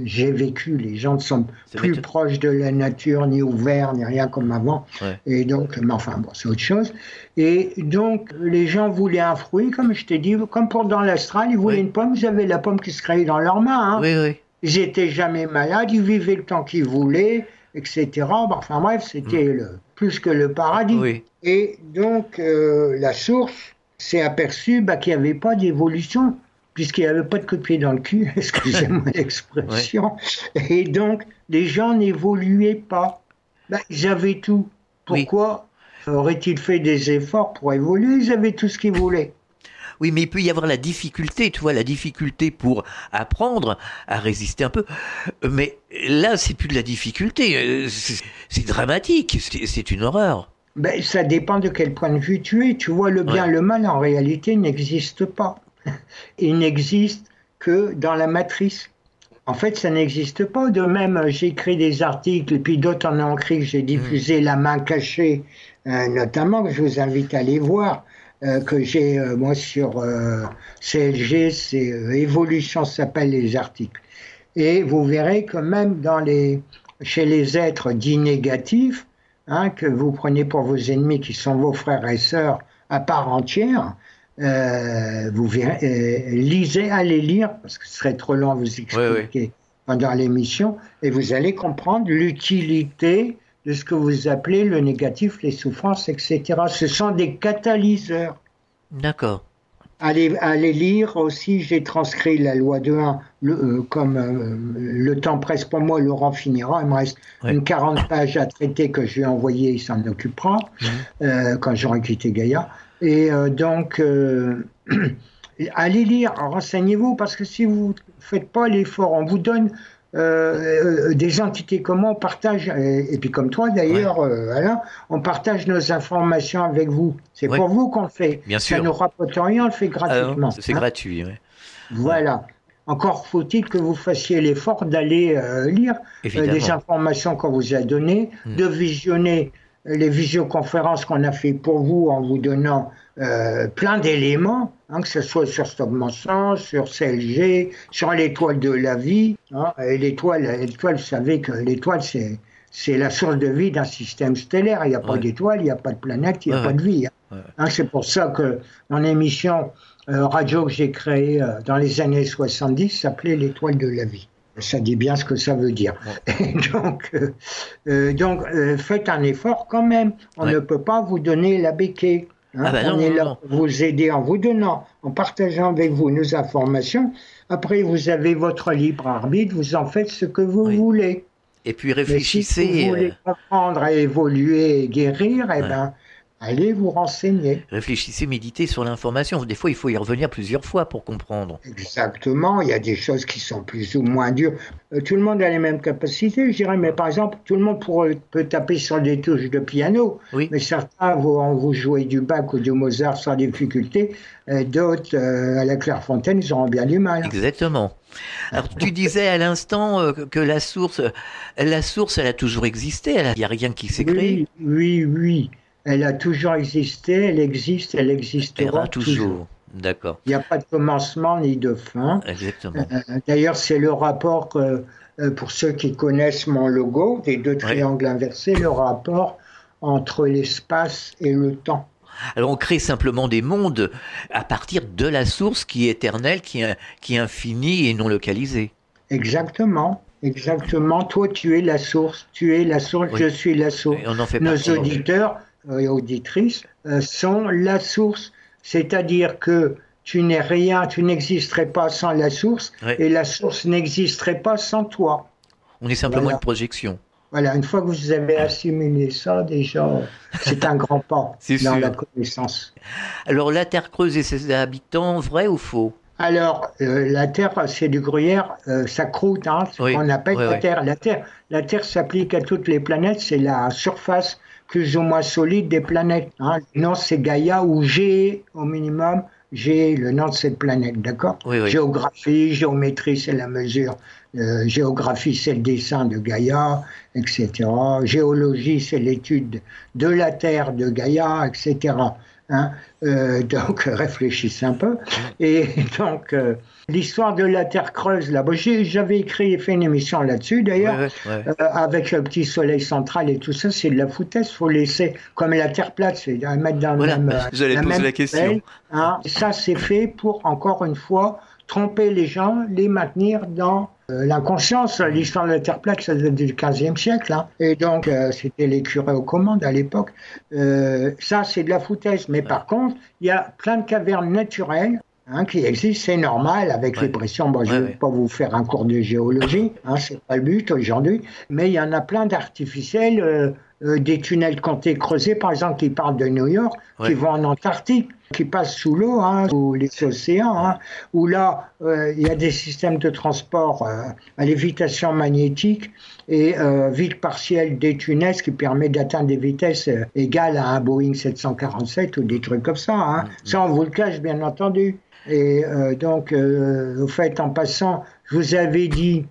j'ai vécue. Les gens ne sont plus proches de la nature, ni ouverts, ni rien comme avant. Et donc, mais enfin, bon, c'est autre chose. Et donc, les gens voulaient un fruit, comme je t'ai dit, comme pour dans l'astral, ils voulaient une pomme, ils avaient la pomme qui se créait dans leurs mains. Hein. Ils n'étaient jamais malades, ils vivaient le temps qu'ils voulaient, etc. Bon, enfin bref, c'était plus que le paradis. Et donc, la source s'est aperçu qu'il n'y avait pas d'évolution, puisqu'il n'y avait pas de coup de pied dans le cul, excusez-moi l'expression. Et donc, les gens n'évoluaient pas. Ils avaient tout. Pourquoi auraient-ils fait des efforts pour évoluer? Ils avaient tout ce qu'ils voulaient. Oui, mais il peut y avoir la difficulté, tu vois, la difficulté pour apprendre à résister un peu. Mais là, c'est plus de la difficulté, c'est dramatique, c'est une horreur. Ça dépend de quel point de vue tu es. Tu vois, le bien, le mal, en réalité, n'existe pas. Il n'existe que dans la matrice. En fait, ça n'existe pas. De même, j'ai écrit des articles, et puis d'autres en ont écrit que j'ai diffusé La main cachée, notamment, que je vous invite à aller voir, que j'ai, moi, sur CLG, c'est Évolution, ça s'appelle les articles. Et vous verrez que même chez les êtres dits négatifs, hein, que vous prenez pour vos ennemis qui sont vos frères et sœurs à part entière, vous verrez, allez lire, parce que ce serait trop long à vous expliquer pendant l'émission, et vous allez comprendre l'utilité de ce que vous appelez le négatif, les souffrances, etc. Ce sont des catalyseurs. D'accord. Allez lire aussi, j'ai transcrit la loi de 1, comme le temps presse pour moi, Laurent finira, il me reste une 40 pages à traiter que je vais envoyer, il s'en occupera, quand j'aurai quitté Gaïa. Et donc, allez lire, renseignez-vous, parce que si vous ne faites pas l'effort, on vous donne des entités comme moi, on partage, et puis comme toi d'ailleurs, Alain, on partage nos informations avec vous. C'est pour vous qu'on le fait. Bien sûr. Ça ne rapporte rien, on le fait gratuitement. C'est gratuit, Voilà. Encore faut-il que vous fassiez l'effort d'aller lire les informations qu'on vous a données, de visionner les visioconférences qu'on a fait pour vous en vous donnant plein d'éléments, hein, que ce soit sur Stop Mensonge, sur CLG, sur l'étoile de la vie. Hein, et l'étoile, vous savez que l'étoile, c'est la source de vie d'un système stellaire. Il n'y a pas d'étoile, il n'y a pas de planète, il n'y a pas de vie. Hein, c'est pour ça que dans l'émission radio que j'ai créée dans les années 70, s'appelait l'étoile de la vie. Ça dit bien ce que ça veut dire. Et donc, faites un effort quand même. On ne peut pas vous donner la béquille. Hein. On est là pour vous aider en vous donnant, en partageant avec vous nos informations. Après, vous avez votre libre arbitre, vous en faites ce que vous voulez. Et puis réfléchissez. Mais si vous voulez apprendre à évoluer et guérir, allez vous renseigner. Réfléchissez, méditez sur l'information. Des fois, il faut y revenir plusieurs fois pour comprendre. Exactement. Il y a des choses qui sont plus ou moins dures. Tout le monde a les mêmes capacités, je dirais. Mais par exemple, tout le monde peut taper sur des touches de piano. Mais certains vont jouer du Bach ou du Mozart sans difficulté. D'autres, à la Clairefontaine, ils auront bien du mal. Exactement. Alors, tu disais à l'instant que la source, elle a toujours existé. Il n'y a rien qui s'est créé. Oui. Elle a toujours existé, elle existe, elle existera toujours. D'accord. Il n'y a pas de commencement ni de fin. Exactement. D'ailleurs, c'est le rapport que pour ceux qui connaissent mon logo, des deux triangles inversés, le rapport entre l'espace et le temps. Alors on crée simplement des mondes à partir de la source qui est éternelle, qui est infinie et non localisée. Exactement. Toi, tu es la source. Je suis la source. Nos auditeurs et auditrices sont la source. C'est-à-dire que tu n'es rien, tu n'existerais pas sans la source, et la source n'existerait pas sans toi. On est simplement une projection. Voilà, une fois que vous avez assimilé ça, déjà, c'est un grand pas dans la connaissance. Alors, la Terre creuse et ses habitants, vrai ou faux? Alors, la Terre, c'est du gruyère, ça croûte, ce qu'on appelle la Terre. La Terre s'applique à toutes les planètes, c'est la surface plus ou moins solide des planètes. Le nom, c'est Gaïa, ou G au minimum. G, le nom de cette planète, d'accord? Géographie, géométrie, c'est la mesure. Géographie, c'est le dessin de Gaïa, etc. Géologie, c'est l'étude de la Terre de Gaïa, etc. Donc, réfléchissez un peu. Et donc, l'histoire de la Terre creuse, là, j'avais écrit et fait une émission là-dessus, d'ailleurs, avec le petit soleil central et tout ça, c'est de la foutaise. Il faut laisser, comme la Terre plate, c'est à mettre dans le même... J'allais poser la question. Ça, c'est fait pour, encore une fois, tromper les gens, les maintenir dans l'inconscience. L'histoire de la Terre plate, ça date du XVe siècle. Et donc, c'était les curés aux commandes à l'époque. Ça, c'est de la foutaise. Mais par contre, il y a plein de cavernes naturelles qui existent. C'est normal avec les pressions. Bon, je ne vais pas vous faire un cours de géologie. C'est pas le but aujourd'hui. Mais il y en a plein d'artificiels. Des tunnels qui ont été creusés, par exemple, qui parlent de New York, qui vont en Antarctique, qui passent sous l'eau, ou les océans, où là, il y a des systèmes de transport à lévitation magnétique et vide partiel des tunnels, ce qui permet d'atteindre des vitesses égales à un Boeing 747 ou des trucs comme ça. Ça, on vous le cache, bien entendu. Et donc, au fait, en passant, je vous avais dit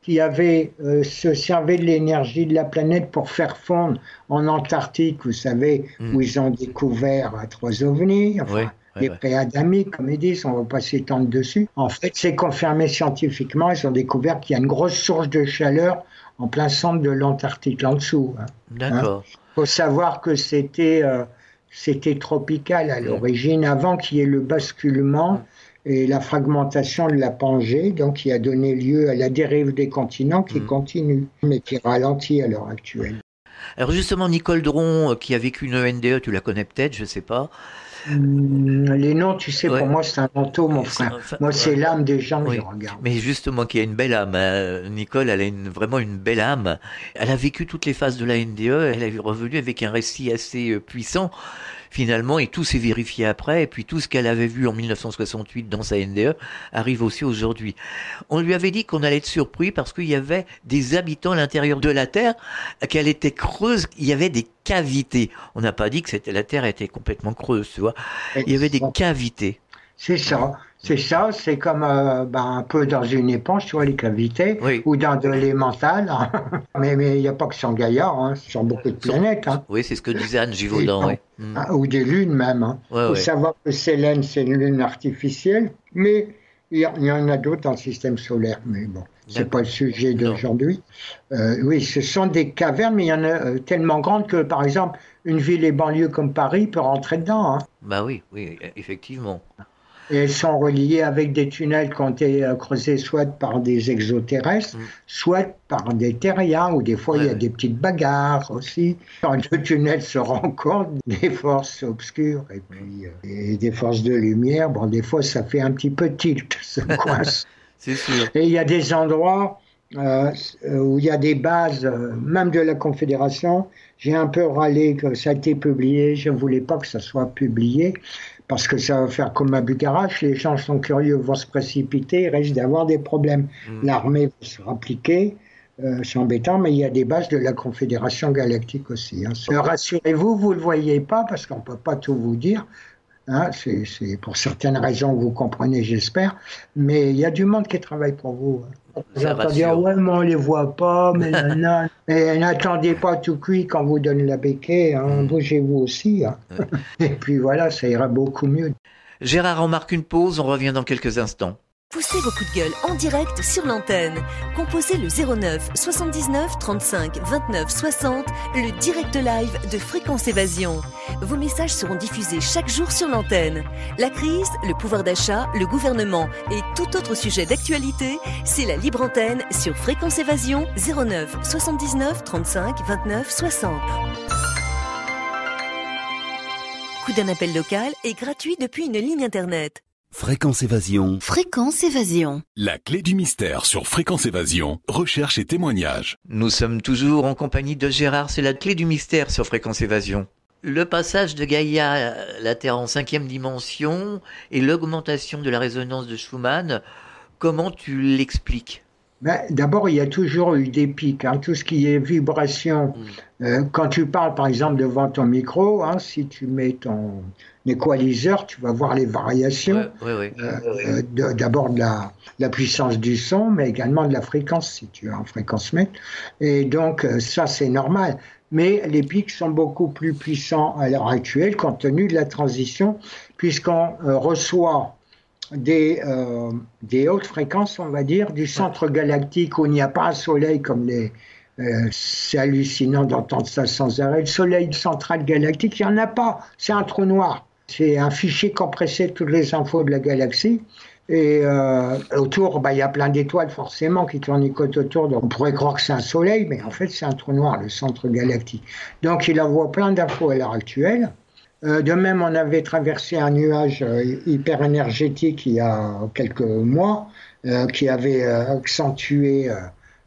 qui avait se servait de l'énergie de la planète pour faire fondre en Antarctique, vous savez, où ils ont découvert 3 ovnis, des préadamiques, comme ils disent, on ne va pas s'étendre dessus. En fait, c'est confirmé scientifiquement, ils ont découvert qu'il y a une grosse source de chaleur en plein centre de l'Antarctique, en dessous. D'accord. Faut savoir que c'était tropical à l'origine, avant qu'il y ait le basculement et la fragmentation de la Pangée, donc qui a donné lieu à la dérive des continents qui continue, mais qui ralentit à l'heure actuelle. Alors justement, Nicole Dron, qui a vécu une NDE, tu la connais peut-être, je ne sais pas. Les noms, tu sais, pour moi, c'est un manteau, mon frère. Moi, c'est l'âme des gens que je regarde. Mais justement, qui a une belle âme. Nicole, elle a vraiment une belle âme. Elle a vécu toutes les phases de la NDE. Elle est revenue avec un récit assez puissant, finalement, et tout s'est vérifié après. Et puis tout ce qu'elle avait vu en 1968 dans sa NDE arrive aussi aujourd'hui. On lui avait dit qu'on allait être surpris parce qu'il y avait des habitants à l'intérieur de la Terre, qu'elle était creuse. Il y avait des cavités. On n'a pas dit que la Terre était complètement creuse, tu vois. Il y avait des cavités. C'est ça, c'est comme un peu dans une éponge, tu vois, les cavités, ou dans de l'émental. Mais il n'y a pas que sur Gaïa, sur beaucoup de planètes. Oui, c'est ce que disait Anne Givaudan. Ou des lunes même. Il faut savoir que Célène, c'est une lune artificielle, mais il y en a d'autres dans le système solaire. Mais bon, c'est pas le sujet d'aujourd'hui. Oui, ce sont des cavernes, mais il y en a tellement grandes que, par exemple, une ville et banlieue comme Paris peut rentrer dedans. Bah oui, effectivement. Et elles sont reliées avec des tunnels qui ont été creusés soit par des exoterrestres, soit par des terriens, ou des fois il y a des petites bagarres aussi. Quand le tunnel se rencontre, des forces obscures et puis et des forces de lumière, bon, des fois ça fait un petit peu tilt, ça coince. C'est sûr. Et il y a des endroits où il y a des bases, même de la Confédération. J'ai un peu râlé que ça a été publié, je ne voulais pas que ça soit publié, parce que ça va faire comme à Bucarest, les gens sont curieux, vont se précipiter, il risque d'avoir des problèmes. L'armée va se rappliquer, c'est embêtant, mais il y a des bases de la Confédération Galactique aussi. Rassurez-vous, vous ne le voyez pas, parce qu'on ne peut pas tout vous dire. C'est pour certaines raisons que vous comprenez, j'espère, mais il y a du monde qui travaille pour vous. Vous entendez dire, ouais, mais on ne les voit pas, mais non. Et n'attendez pas tout cuit quand vous donne la béquille, bougez-vous aussi. Et puis voilà, ça ira beaucoup mieux. Gérard, on marque une pause, on revient dans quelques instants. Poussez vos coups de gueule en direct sur l'antenne. Composez le 09 79 35 29 60, le direct live de Fréquence Évasion. Vos messages seront diffusés chaque jour sur l'antenne. La crise, le pouvoir d'achat, le gouvernement et tout autre sujet d'actualité, c'est la libre antenne sur Fréquence Évasion 09 79 35 29 60. Coup d'un appel local est gratuit depuis une ligne internet. Fréquence Évasion. Fréquence Évasion. La clé du mystère sur Fréquence Évasion, recherche et témoignages. Nous sommes toujours en compagnie de Gérard, c'est la clé du mystère sur Fréquence Évasion. Le passage de Gaïa, la Terre en 5e dimension, et l'augmentation de la résonance de Schumann, comment tu l'expliques ? D'abord, il y a toujours eu des pics. Tout ce qui est vibration, quand tu parles par exemple devant ton micro, si tu mets ton équaliseur, tu vas voir les variations. D'abord de la puissance du son, mais également de la fréquence, si tu as un fréquence mètre. Et donc, ça, c'est normal. Mais les pics sont beaucoup plus puissants à l'heure actuelle, compte tenu de la transition, puisqu'on reçoit des hautes fréquences, on va dire, du centre galactique où il n'y a pas un soleil comme les... c'est hallucinant d'entendre ça sans arrêt. Le soleil central galactique, il n'y en a pas. C'est un trou noir. C'est un fichier compressé de toutes les infos de la galaxie. Et autour, il y a plein d'étoiles forcément qui tournicotent autour. Donc on pourrait croire que c'est un soleil, mais en fait c'est un trou noir, le centre galactique. Donc il envoie plein d'infos à l'heure actuelle. De même, on avait traversé un nuage hyper énergétique il y a quelques mois qui avait accentué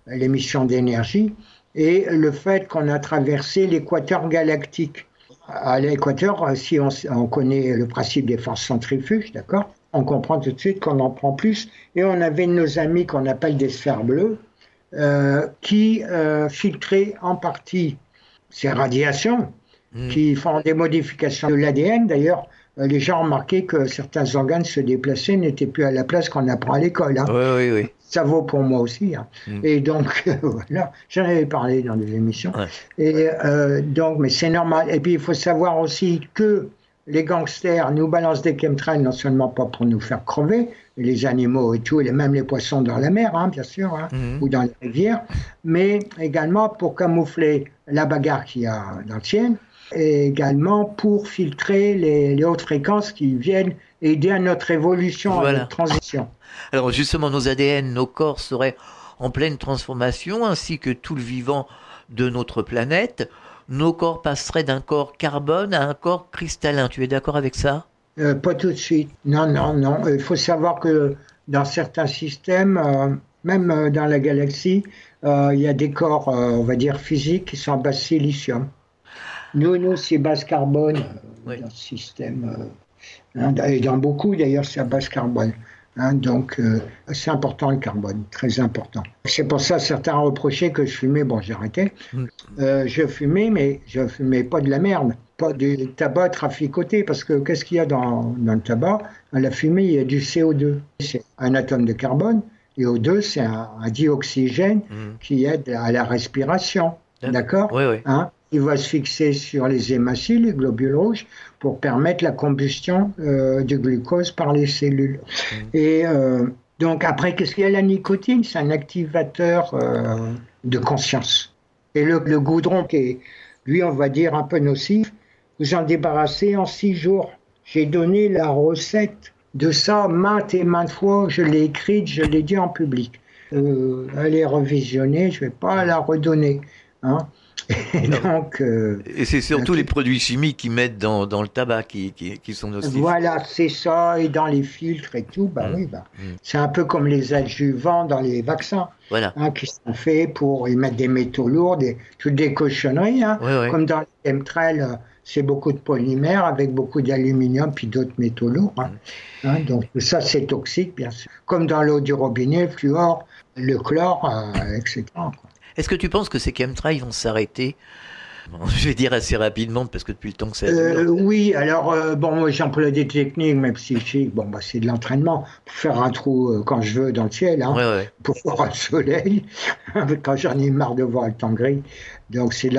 l'émission d'énergie, et le fait qu'on a traversé l'équateur galactique. À l'équateur, si on connaît le principe des forces centrifuges, d'accord, on comprend tout de suite qu'on en prend plus, et on avait nos amis qu'on appelle des sphères bleues qui filtraient en partie ces radiations, qui font des modifications de l'ADN. D'ailleurs, les gens remarquaient que certains organes se déplaçaient, n'étaient plus à la place qu'on apprend à l'école. Oui. Ça vaut pour moi aussi. Et donc, voilà, j'en avais parlé dans des émissions. Ouais. Et donc, mais c'est normal. Et puis, il faut savoir aussi que les gangsters nous balancent des chemtrails, non seulement pas pour nous faire crever, les animaux et tout, et même les poissons dans la mer, bien sûr, ou dans les rivières, mais également pour camoufler la bagarre qu'il y a dans le ciel, et également pour filtrer les hautes fréquences qui viennent aider à notre évolution, à notre transition. Alors justement, nos ADN, nos corps seraient en pleine transformation, ainsi que tout le vivant de notre planète. Nos corps passeraient d'un corps carbone à un corps cristallin. Tu es d'accord avec ça ? Pas tout de suite. Non. Il faut savoir que dans certains systèmes, même dans la galaxie, il y a des corps, on va dire, physiques qui sont à base silicium. Nous, c'est base carbone dans le système. Et dans beaucoup, d'ailleurs, c'est à base carbone. Donc, c'est important le carbone, très important. C'est pour ça que certains reprochaient que je fumais. Bon, j'ai arrêté. Je fumais, mais je fumais pas de la merde, pas du tabac traficoté, parce que qu'est-ce qu'il y a dans le tabac ? Dans la fumée, il y a du CO2. C'est un atome de carbone, et O2, c'est un dioxygène qui aide à la respiration. D'accord ? Oui. Il va se fixer sur les hématocytes, les globules rouges, pour permettre la combustion du glucose par les cellules. Et donc après, qu'est-ce qu'il y a ? La nicotine, c'est un activateur de conscience. Et le goudron, qui est, lui, on va dire, un peu nocif, vous en débarrassez en 6 jours. J'ai donné la recette de ça maintes et maintes fois, je l'ai écrite, je l'ai dit en public. Allez revisionner, je ne vais pas la redonner. Et donc, et c'est surtout les produits chimiques qu'ils mettent dans le tabac qui sont nocifs. Voilà, c'est ça, et dans les filtres et tout, c'est un peu comme les adjuvants dans les vaccins, qui sont faits pour y mettre des métaux lourds, toutes des cochonneries, comme dans les chemtrails, c'est beaucoup de polymères avec beaucoup d'aluminium puis d'autres métaux lourds. Donc ça, c'est toxique, bien sûr. Comme dans l'eau du robinet, le fluor, le chlore, etc. Est-ce que tu penses que ces chemtrails vont s'arrêter Je vais dire assez rapidement, parce que depuis le temps que ça oui, alors, moi j'emploie des techniques, même psychiques, c'est de l'entraînement, pour faire un trou quand je veux dans le ciel, pour voir le soleil, quand j'en ai marre de voir le temps gris. Donc c'est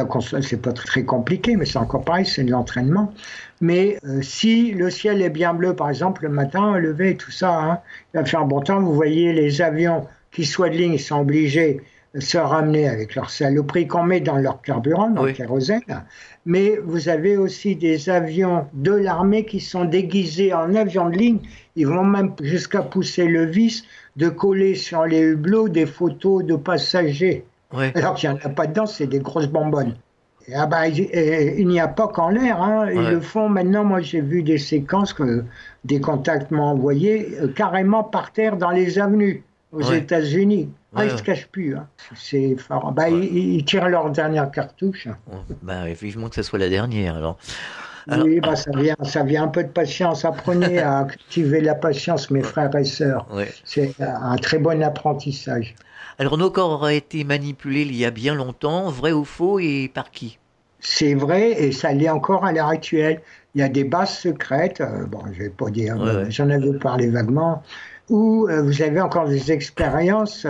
pas très compliqué, mais c'est encore pareil, c'est de l'entraînement. Mais si le ciel est bien bleu, par exemple, le matin, levé, tout ça, il va faire bon temps, vous voyez les avions qui soient de ligne, ils sont obligés de se ramener avec leur saloperie qu'on met dans leur carburant, dans le kérosène. Mais vous avez aussi des avions de l'armée qui sont déguisés en avions de ligne. Ils vont même jusqu'à pousser le vice de coller sur les hublots des photos de passagers. Ouais. Alors qu'il n'y en a pas dedans, c'est des grosses bonbonnes. Il n'y a pas qu'en l'air, ils le font maintenant. Moi, j'ai vu des séquences que des contacts m'ont envoyées carrément par terre dans les avenues aux États-Unis. Ils ne se cachent plus. C'est fort. Ils tirent leur dernière cartouche. Vivement que ce soit la dernière. Alors, oui, ça vient un peu de patience. Apprenez à cultiver la patience, mes frères et sœurs. C'est un très bon apprentissage. Alors, nos corps auraient été manipulés il y a bien longtemps, vrai ou faux, et par qui? C'est vrai, et ça l'est encore à l'heure actuelle. Il y a des bases secrètes, je ne vais pas dire, j'en avais parlé vaguement, où vous avez encore des expériences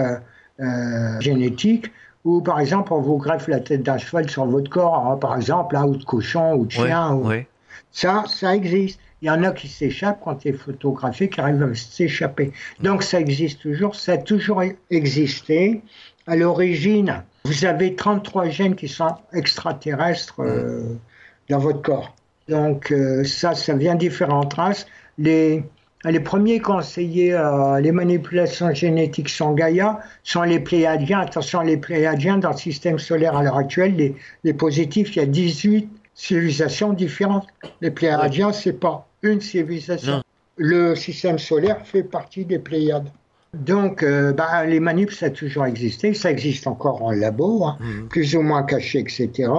génétiques, où par exemple on vous greffe la tête d'un cheval sur votre corps, par exemple, ou de cochon, ou de chien. Ça existe. Il y en a qui s'échappent quand c'est photographié, qui arrivent à s'échapper. Donc ça existe toujours, ça a toujours existé. À l'origine, vous avez 33 gènes qui sont extraterrestres dans votre corps. Donc ça vient de différentes races. Les premiers conseillers les manipulations génétiques sur Gaïa sont les Pléiadiens. Attention, les Pléiadiens, dans le système solaire à l'heure actuelle, les positifs, il y a 18 civilisations différentes. Les Pléiadiens, c'est pas une civilisation. Non. Le système solaire fait partie des Pléiades. Donc, les manips, ça a toujours existé. Ça existe encore en labo, plus ou moins caché, etc.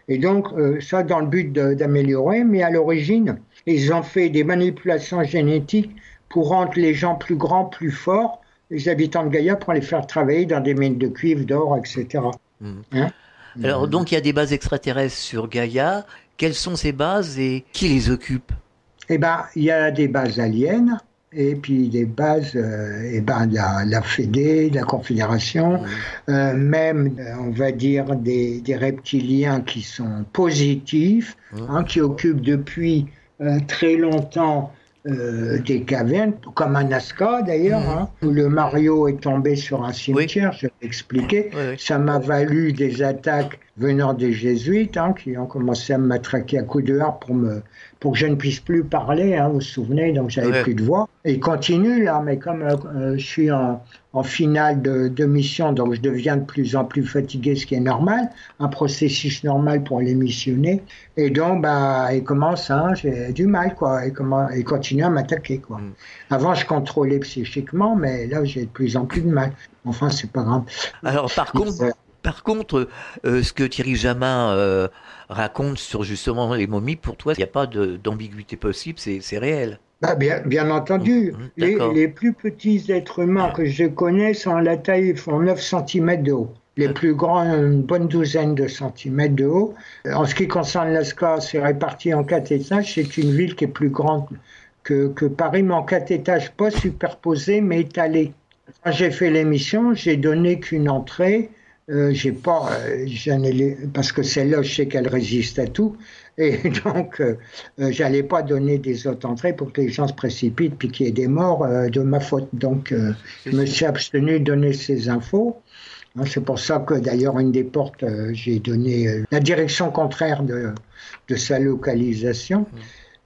Et donc, ça dans le but d'améliorer. Mais à l'origine, ils ont fait des manipulations génétiques pour rendre les gens plus grands, plus forts, les habitants de Gaïa, pour les faire travailler dans des mines de cuivre, d'or, etc. Alors, donc, il y a des bases extraterrestres sur Gaïa. Quelles sont ces bases et qui les occupe? Il y a des bases aliens, et puis des bases, la Fédé, la Confédération, même, on va dire, des reptiliens qui sont positifs, qui occupent depuis très longtemps des cavernes, comme un Nazca d'ailleurs, où le Mario est tombé sur un cimetière, je vais expliquer. Ça m'a valu des attaques venant des jésuites, qui ont commencé à me matraquer à coups de harpe pour que je ne puisse plus parler, vous vous souvenez, donc j'avais plus de voix. Et ils continuent là, mais comme je suis en finale de mission, donc je deviens de plus en plus fatigué, ce qui est normal, un processus normal pour les missionner. Et donc, ils commencent, j'ai du mal, ils continuent à m'attaquer, Avant, je contrôlais psychiquement, mais là, j'ai de plus en plus de mal. Enfin, c'est pas grave. Alors, par contre, ce que Thierry Jamin raconte sur justement les momies, pour toi, il n'y a pas d'ambiguïté possible, c'est réel. Bien entendu. Les plus petits êtres humains que je connais sont la taille, font 9 cm de haut. Les plus grands, une bonne douzaine de centimètres de haut. En ce qui concerne Lascaux, c'est réparti en 4 étages. C'est une ville qui est plus grande que Paris, mais en 4 étages, pas superposés, mais étalés. Quand j'ai fait l'émission, j'ai donné qu'une entrée. Parce que celle-là, je sais qu'elle résiste à tout, et donc j'allais pas donner des autres entrées pour que les gens se précipitent puis qu'il y ait des morts de ma faute. Donc je me suis abstenu de donner ces infos. C'est pour ça que d'ailleurs une des portes, j'ai donné la direction contraire de sa localisation.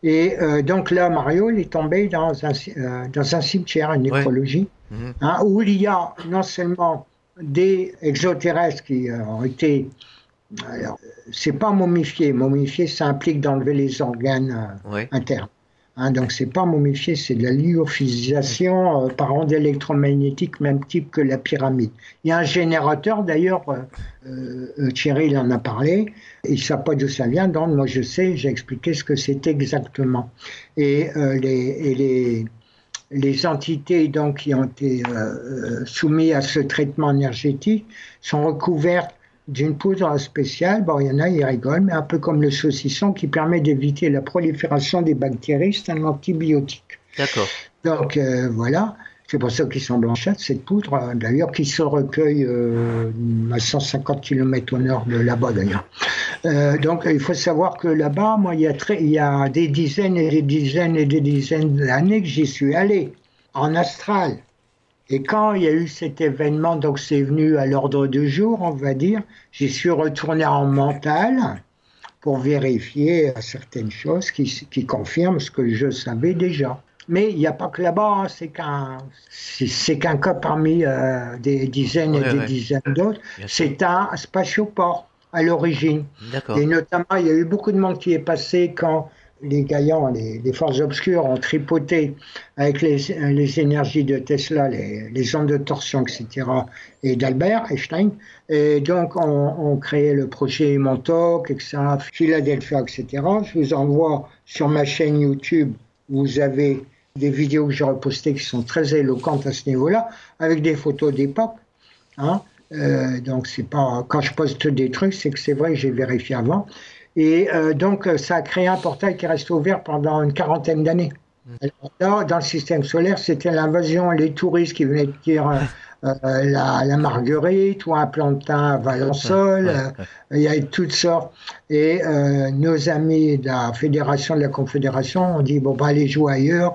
Et donc là, Mario, il est tombé dans un cimetière, une nécrologie, où il y a non seulement des extraterrestres qui ont été... Alors, c'est pas momifié. Momifié, ça implique d'enlever les organes internes. Donc, c'est pas momifié, c'est de la lyophilisation par ondes électromagnétiques, même type que la pyramide. Il y a un générateur, d'ailleurs, Thierry il en a parlé, il ne sait pas d'où ça vient, donc moi je sais, j'ai expliqué ce que c'est exactement. Et les entités donc, qui ont été soumises à ce traitement énergétique sont recouvertes d'une poudre spéciale. Bon, il y en a, ils rigolent, mais un peu comme le saucisson qui permet d'éviter la prolifération des bactéries. C'est un antibiotique. D'accord. Donc, voilà. C'est pour ça qu'ils sont blanchettes, cette poudre, d'ailleurs, qui se recueille à 150 km au nord de là-bas, d'ailleurs. Donc, il faut savoir que là-bas, moi, il y a des dizaines et des dizaines et des dizaines d'années que j'y suis allé, en astral. Et quand il y a eu cet événement, donc c'est venu à l'ordre du jour, on va dire, j'y suis retourné en mental pour vérifier certaines choses qui confirment ce que je savais déjà. Mais il n'y a pas que là-bas, hein, c'est qu'un cas parmi des dizaines et des dizaines d'autres. C'est un spatioport à l'origine. D'accord. Et notamment, il y a eu beaucoup de monde qui est passé quand les Gaillans, les forces obscures ont tripoté avec les énergies de Tesla, les ondes de torsion, etc., et d'Albert Einstein. Et donc, on créé le projet Montauk, etc., Philadelphia, etc. Je vous envoie sur ma chaîne YouTube, vous avez des vidéos que j'ai repostées qui sont très éloquentes à ce niveau-là, avec des photos d'époque. Hein. Donc, c'est pas quand je poste des trucs, c'est que c'est vrai que j'ai vérifié avant. Et donc, ça a créé un portail qui reste ouvert pendant une quarantaine d'années. Alors là, dans le système solaire, c'était l'invasion, les touristes qui venaient de dire la marguerite ou un plantain à Valençol. Il y a toutes sortes. Et nos amis de la fédération, de la confédération, ont dit, bon, bah, allez jouer ailleurs.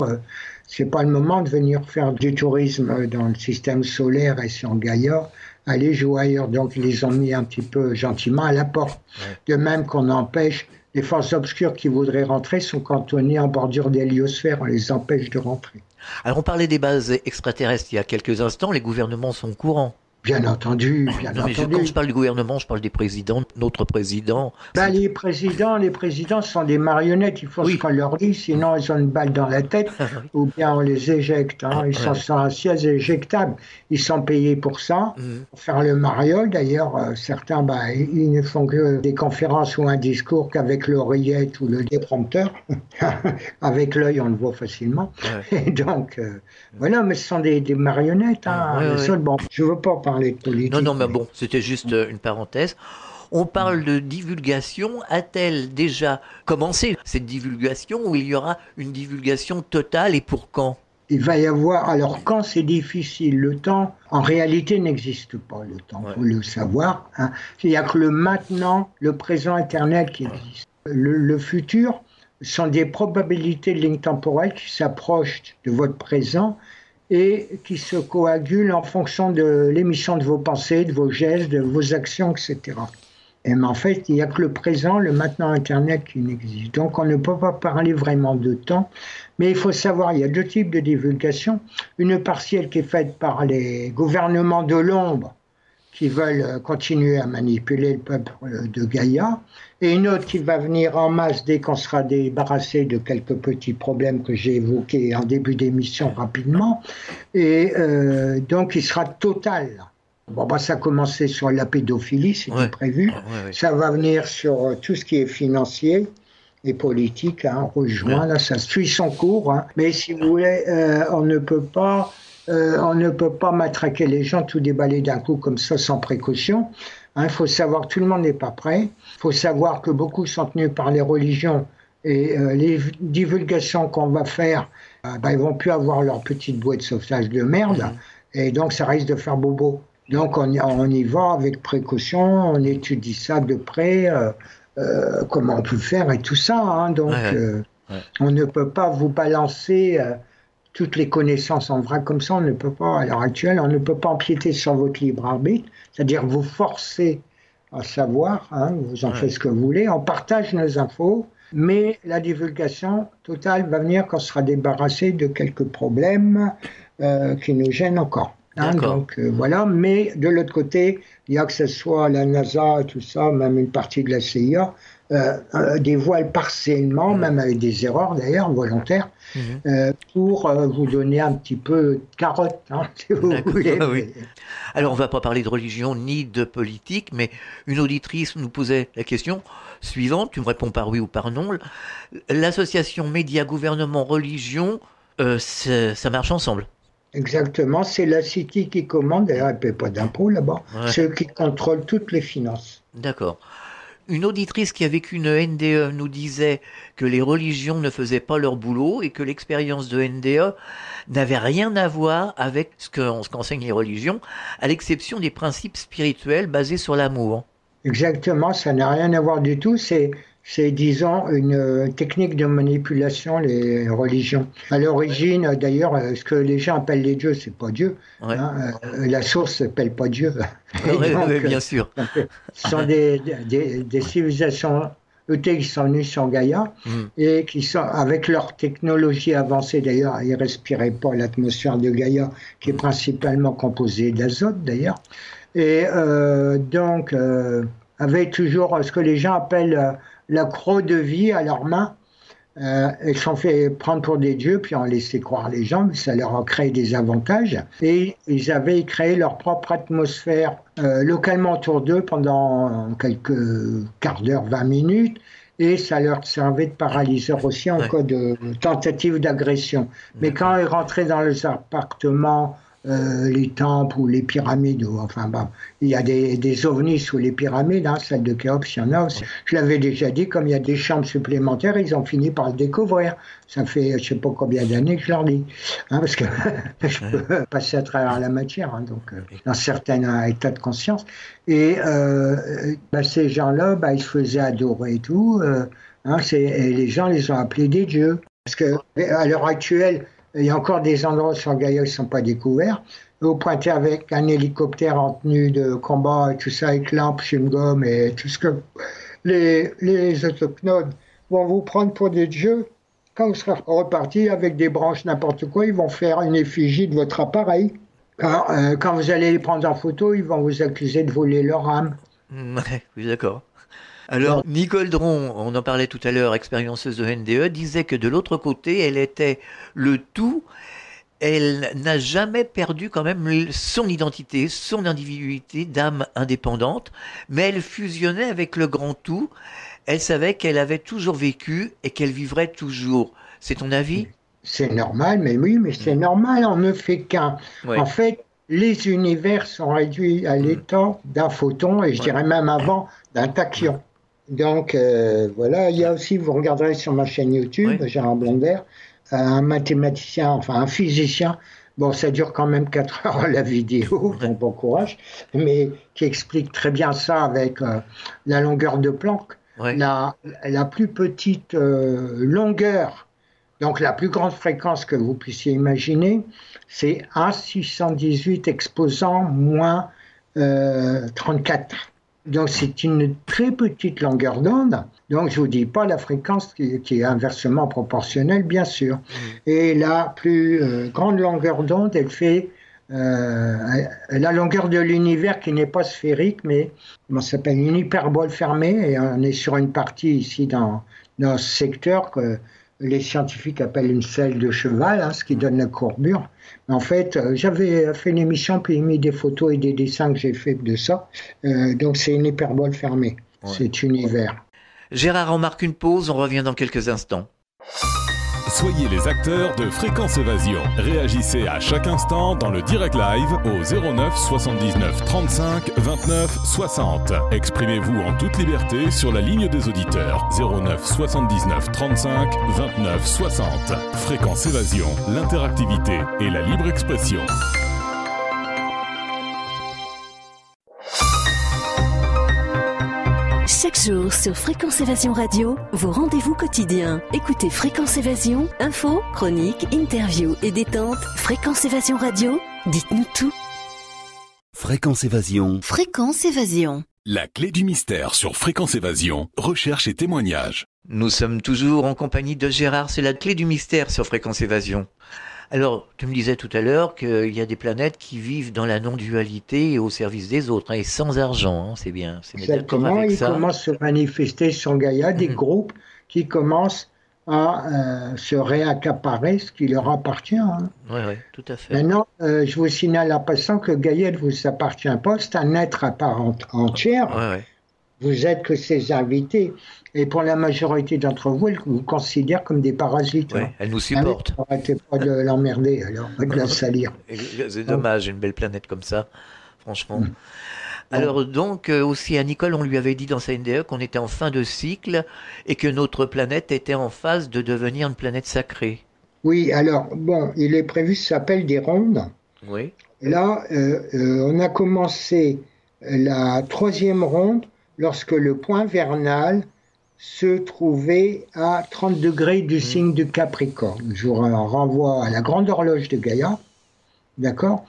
C'est pas le moment de venir faire du tourisme dans le système solaire et sur Gaïa. Allez jouer ailleurs. Donc, ils les ont mis un petit peu gentiment à la porte. De même qu'on empêche, les forces obscures qui voudraient rentrer sont cantonnées en bordure de l'héliosphère. On les empêche de rentrer. Alors, on parlait des bases extraterrestres il y a quelques instants. Les gouvernements sont au courant. Bien entendu, bien non, mais entendu. Quand je parle du gouvernement, je parle des présidents, notre président. Ben, les présidents sont des marionnettes, il faut ce qu'on leur dit, sinon ils ont une balle dans la tête, ou bien on les éjecte. Hein. Ils sont sur un siège éjectable. Ils sont payés pour ça, pour faire le mariole. D'ailleurs, certains, ils ne font que des conférences ou un discours qu'avec l'oreillette ou le déprompteur. Avec l'œil, on le voit facilement. Et donc, voilà, mais ce sont des marionnettes. Hein. Bon, je ne veux pas parler de politique. Non, mais bon, c'était juste une parenthèse. On parle de divulgation. A-t-elle déjà commencé cette divulgation ou il y aura une divulgation totale et pour quand ? Il va y avoir, alors quand c'est difficile, le temps en réalité n'existe pas, le temps, il faut le savoir. Hein. Il n'y a que le maintenant, le présent éternel qui existe. Le futur sont des probabilités de ligne temporelle qui s'approchent de votre présent et qui se coagulent en fonction de l'émission de vos pensées, de vos gestes, de vos actions, etc. Et mais en fait, il n'y a que le présent, le maintenant éternel qui n'existe. Donc on ne peut pas parler vraiment de temps. Mais il faut savoir, il y a deux types de divulgation. Une partielle qui est faite par les gouvernements de l'ombre qui veulent continuer à manipuler le peuple de Gaïa, et une autre qui va venir en masse dès qu'on sera débarrassé de quelques petits problèmes que j'ai évoqués en début d'émission rapidement, et donc il sera total. Bon, ça a commencé sur la pédophilie, c'était prévu. Ça va venir sur tout ce qui est financier et politique, rejoint, là, ça suit son cours. Hein. Mais si vous voulez, on ne peut pas matraquer les gens, tout déballer d'un coup comme ça, sans précaution. Il faut savoir que tout le monde n'est pas prêt. Il faut savoir que beaucoup sont tenus par les religions et les divulgations qu'on va faire, ils vont plus avoir leur petite bouée de sauvetage de merde. Et donc, ça risque de faire bobo. Donc, on y va avec précaution, on étudie ça de près, comment on peut faire et tout ça. Hein. Donc, on ne peut pas vous balancer toutes les connaissances en vrac comme ça. On ne peut pas, à l'heure actuelle, on ne peut pas empiéter sur votre libre arbitre, c'est-à-dire vous forcer à savoir, vous en faites ce que vous voulez, on partage nos infos, mais la divulgation totale va venir quand on sera débarrassé de quelques problèmes qui nous gênent encore. Donc voilà, mais de l'autre côté, il y a que ce soit la NASA et tout ça, même une partie de la CIA, dévoile partiellement, même avec des erreurs d'ailleurs volontaires, pour vous donner un petit peu de carotte, si vous voulez. Alors on ne va pas parler de religion ni de politique, mais une auditrice nous posait la question suivante, tu me réponds par oui ou par non. L'association médias, gouvernement, religion, ça marche ensemble? Exactement, c'est la City qui commande, d'ailleurs elle ne paie pas d'impôts là-bas, Ouais. c'est eux qui contrôlent toutes les finances. D'accord. Une auditrice qui a vécu une NDE nous disait que les religions ne faisaient pas leur boulot et que l'expérience de NDE n'avait rien à voir avec ce qu'enseignent les religions, à l'exception des principes spirituels basés sur l'amour. Exactement, ça n'a rien à voir du tout, c'est disons, une technique de manipulation, les religions. À l'origine, d'ailleurs, ce que les gens appellent les dieux, c'est pas Dieu. Ouais. La source s'appelle pas Dieu. Oui, bien sûr. Ce sont des civilisations qui sont venues sur Gaïa et qui sont, avec leur technologie avancée, d'ailleurs, ils ne respiraient pas l'atmosphère de Gaïa, qui est principalement composée d'azote, d'ailleurs. Et donc, avaient toujours ce que les gens appellent la croix de vie à leurs mains. Elles sont fait prendre pour des dieux, puis on laissait croire les gens, mais ça leur a créé des avantages. Et ils avaient créé leur propre atmosphère localement autour d'eux pendant quelques quarts d'heure, 20 minutes, et ça leur servait de paralyseur aussi en cas de tentative d'agression. Mais quand ils rentraient dans les appartements, les temples ou les pyramides, enfin bon, il y a des ovnis sous les pyramides, celle de Khéops, il y en a aussi. Je l'avais déjà dit, comme il y a des chambres supplémentaires, ils ont fini par le découvrir. Ça fait je ne sais pas combien d'années que je leur dis, parce que je peux passer à travers la matière, donc dans certains états de conscience. Et ces gens-là, ils se faisaient adorer et tout, et les gens les ont appelés des dieux. Parce qu'à l'heure actuelle, il y a encore des endroits sur Gaïa qui ne sont pas découverts. Vous pointez avec un hélicoptère en tenue de combat et tout ça, avec lampe, chewing-gum et tout ce que les autochtones vont vous prendre pour des dieux. Quand vous serez reparti avec des branches, n'importe quoi, ils vont faire une effigie de votre appareil. Quand vous allez les prendre en photo, ils vont vous accuser de voler leur âme. Oui, d'accord. Alors, Nicole Dron, on en parlait tout à l'heure, expériencieuse de NDE, disait que de l'autre côté, elle était le tout. Elle n'a jamais perdu quand même son identité, son individualité d'âme indépendante, mais elle fusionnait avec le grand tout. Elle savait qu'elle avait toujours vécu et qu'elle vivrait toujours. C'est ton avis ? C'est normal, mais oui, mais c'est normal, on ne fait qu'un. Ouais. En fait, les univers sont réduits à l'état d'un photon, et je dirais même avant, d'un tachyon. Donc voilà, il y a aussi, vous regarderez sur ma chaîne YouTube, Gérard Blonder, un mathématicien, enfin un physicien, bon ça dure quand même 4 heures la vidéo, donc bon courage, mais qui explique très bien ça avec la longueur de Planck. La plus petite longueur, donc la plus grande fréquence que vous puissiez imaginer, c'est 1/618 exposant moins 34. Donc c'est une très petite longueur d'onde. Donc je vous dis pas la fréquence qui est inversement proportionnelle, bien sûr. Et la plus grande longueur d'onde, elle fait la longueur de l'univers qui n'est pas sphérique, mais ça s'appelle une hyperbole fermée. Et on est sur une partie ici dans ce secteur que les scientifiques appellent une selle de cheval, ce qui donne la courbure. En fait, j'avais fait une émission, puis mis des photos et des dessins que j'ai fait de ça. Donc c'est une hyperbole fermée, cet univers. Gérard, on marque une pause, on revient dans quelques instants. Soyez les acteurs de Fréquence Évasion. Réagissez à chaque instant dans le direct live au 09 79 35 29 60. Exprimez-vous en toute liberté sur la ligne des auditeurs 09 79 35 29 60. Fréquence Évasion, l'interactivité et la libre expression. Chaque jour sur Fréquence Évasion Radio, vos rendez-vous quotidiens. Écoutez Fréquence Évasion, infos, chroniques, interviews et détente. Fréquence Évasion Radio, dites-nous tout. Fréquence Évasion. Fréquence Évasion. La clé du mystère sur Fréquence Évasion, recherche et témoignages. Nous sommes toujours en compagnie de Gérard, c'est la clé du mystère sur Fréquence Évasion. Alors, tu me disais tout à l'heure qu'il y a des planètes qui vivent dans la non-dualité et au service des autres, et sans argent, c'est bien. Exactement, il commence à se manifester sur Gaïa des groupes qui commencent à se réaccaparer ce qui leur appartient. Oui, tout à fait. Maintenant, je vous signale en passant que Gaïa ne vous appartient pas, c'est un être à part entière. Vous êtes que ses invités. Et pour la majorité d'entre vous, elle vous considère comme des parasites. Ouais, elle nous supporte. Arrêtez pas de l'emmerder, alors, de la salir. C'est dommage, une belle planète comme ça, franchement. Alors donc, aussi à Nicole, on lui avait dit dans sa NDE qu'on était en fin de cycle et que notre planète était en phase de devenir une planète sacrée. Oui, alors, bon, il est prévu, ça s'appelle des rondes. Oui. Là, on a commencé la 3e ronde lorsque le point vernal se trouvait à 30 degrés du signe du Capricorne. Je vous renvoie à la grande horloge de Gaïa, d'accord ?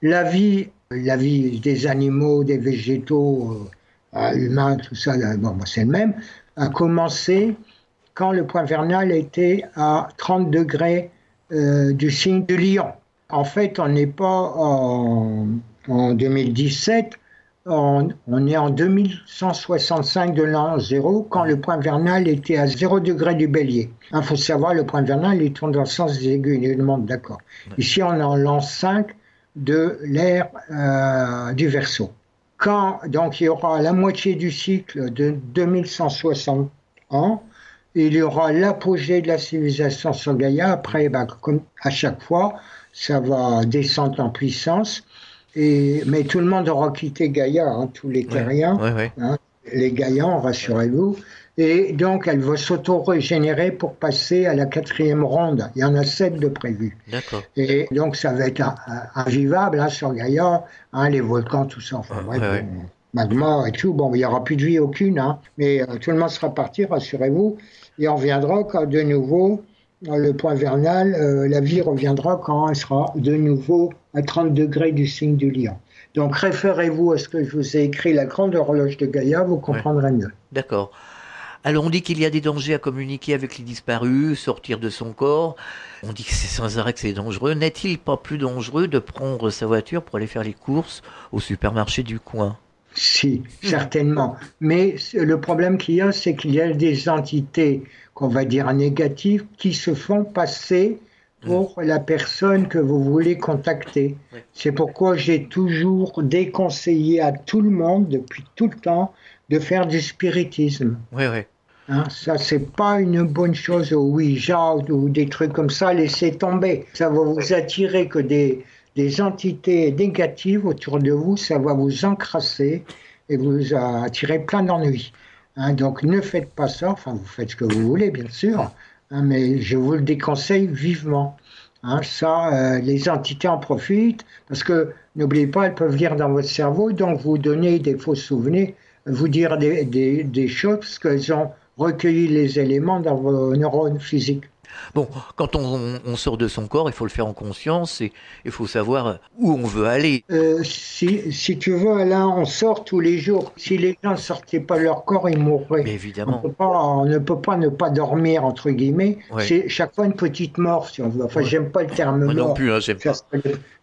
La vie des animaux, des végétaux, humains, tout ça, bon, c'est le même, a commencé quand le point vernal était à 30 degrés du signe du Lion. En fait, on n'est pas en 2017, on est en 2165 de l'an 0, quand le point vernal était à 0 degré du Bélier. Il faut savoir, le point vernal, il tourne dans le sens des aiguilles, il demande d'accord. Ici, on est en l'an 5 de l'ère du Verseau. Quand donc il y aura la moitié du cycle de 2160 ans, il y aura l'apogée de la civilisation sur Gaïa. Après, comme à chaque fois, ça va descendre en puissance. Mais tout le monde aura quitté Gaïa, tous les terriens, les Gaïans, rassurez-vous. Et donc, elle va s'auto-régénérer pour passer à la 4e ronde. Il y en a 7 de prévus. D'accord. Et donc, ça va être invivable sur Gaïa, les volcans, tout ça. Enfin, bref, magma et tout. Bon, il n'y aura plus de vie aucune, mais tout le monde sera parti, rassurez-vous. Et on reviendra quand de nouveau, le point vernal, la vie reviendra quand elle sera de nouveau à 30 degrés du signe du Lion. Donc, référez-vous à ce que je vous ai écrit, la grande horloge de Gaïa, vous comprendrez mieux. D'accord. Alors on dit qu'il y a des dangers à communiquer avec les disparus, sortir de son corps. On dit que c'est sans arrêt que c'est dangereux. N'est-il pas plus dangereux de prendre sa voiture pour aller faire les courses au supermarché du coin ? Si, certainement. Mais le problème qu'il y a, c'est qu'il y a des entités, qu'on va dire négatives, qui se font passer pour la personne que vous voulez contacter. C'est pourquoi j'ai toujours déconseillé à tout le monde, depuis tout le temps, de faire du spiritisme. Ça, c'est pas une bonne chose au Ouija ou des trucs comme ça, laissez tomber. Ça va vous attirer que des entités négatives autour de vous, ça va vous encrasser et vous attirer plein d'ennuis. Donc ne faites pas ça, enfin vous faites ce que vous voulez bien sûr, mais je vous le déconseille vivement. Les entités en profitent, parce que n'oubliez pas, elles peuvent lire dans votre cerveau, donc vous donner des faux souvenirs, vous dire des choses, parce qu'elles ont recueilli les éléments dans vos neurones physiques. Bon, quand on sort de son corps, il faut le faire en conscience et il faut savoir où on veut aller. Si tu veux, Alain, on sort tous les jours. Si les gens ne sortaient pas de leur corps, ils mourraient. Mais évidemment. On ne peut pas ne pas dormir, entre guillemets. C'est chaque fois une petite mort, si on veut. Enfin, j'aime pas le terme mort. Moi non plus, j'aime pas.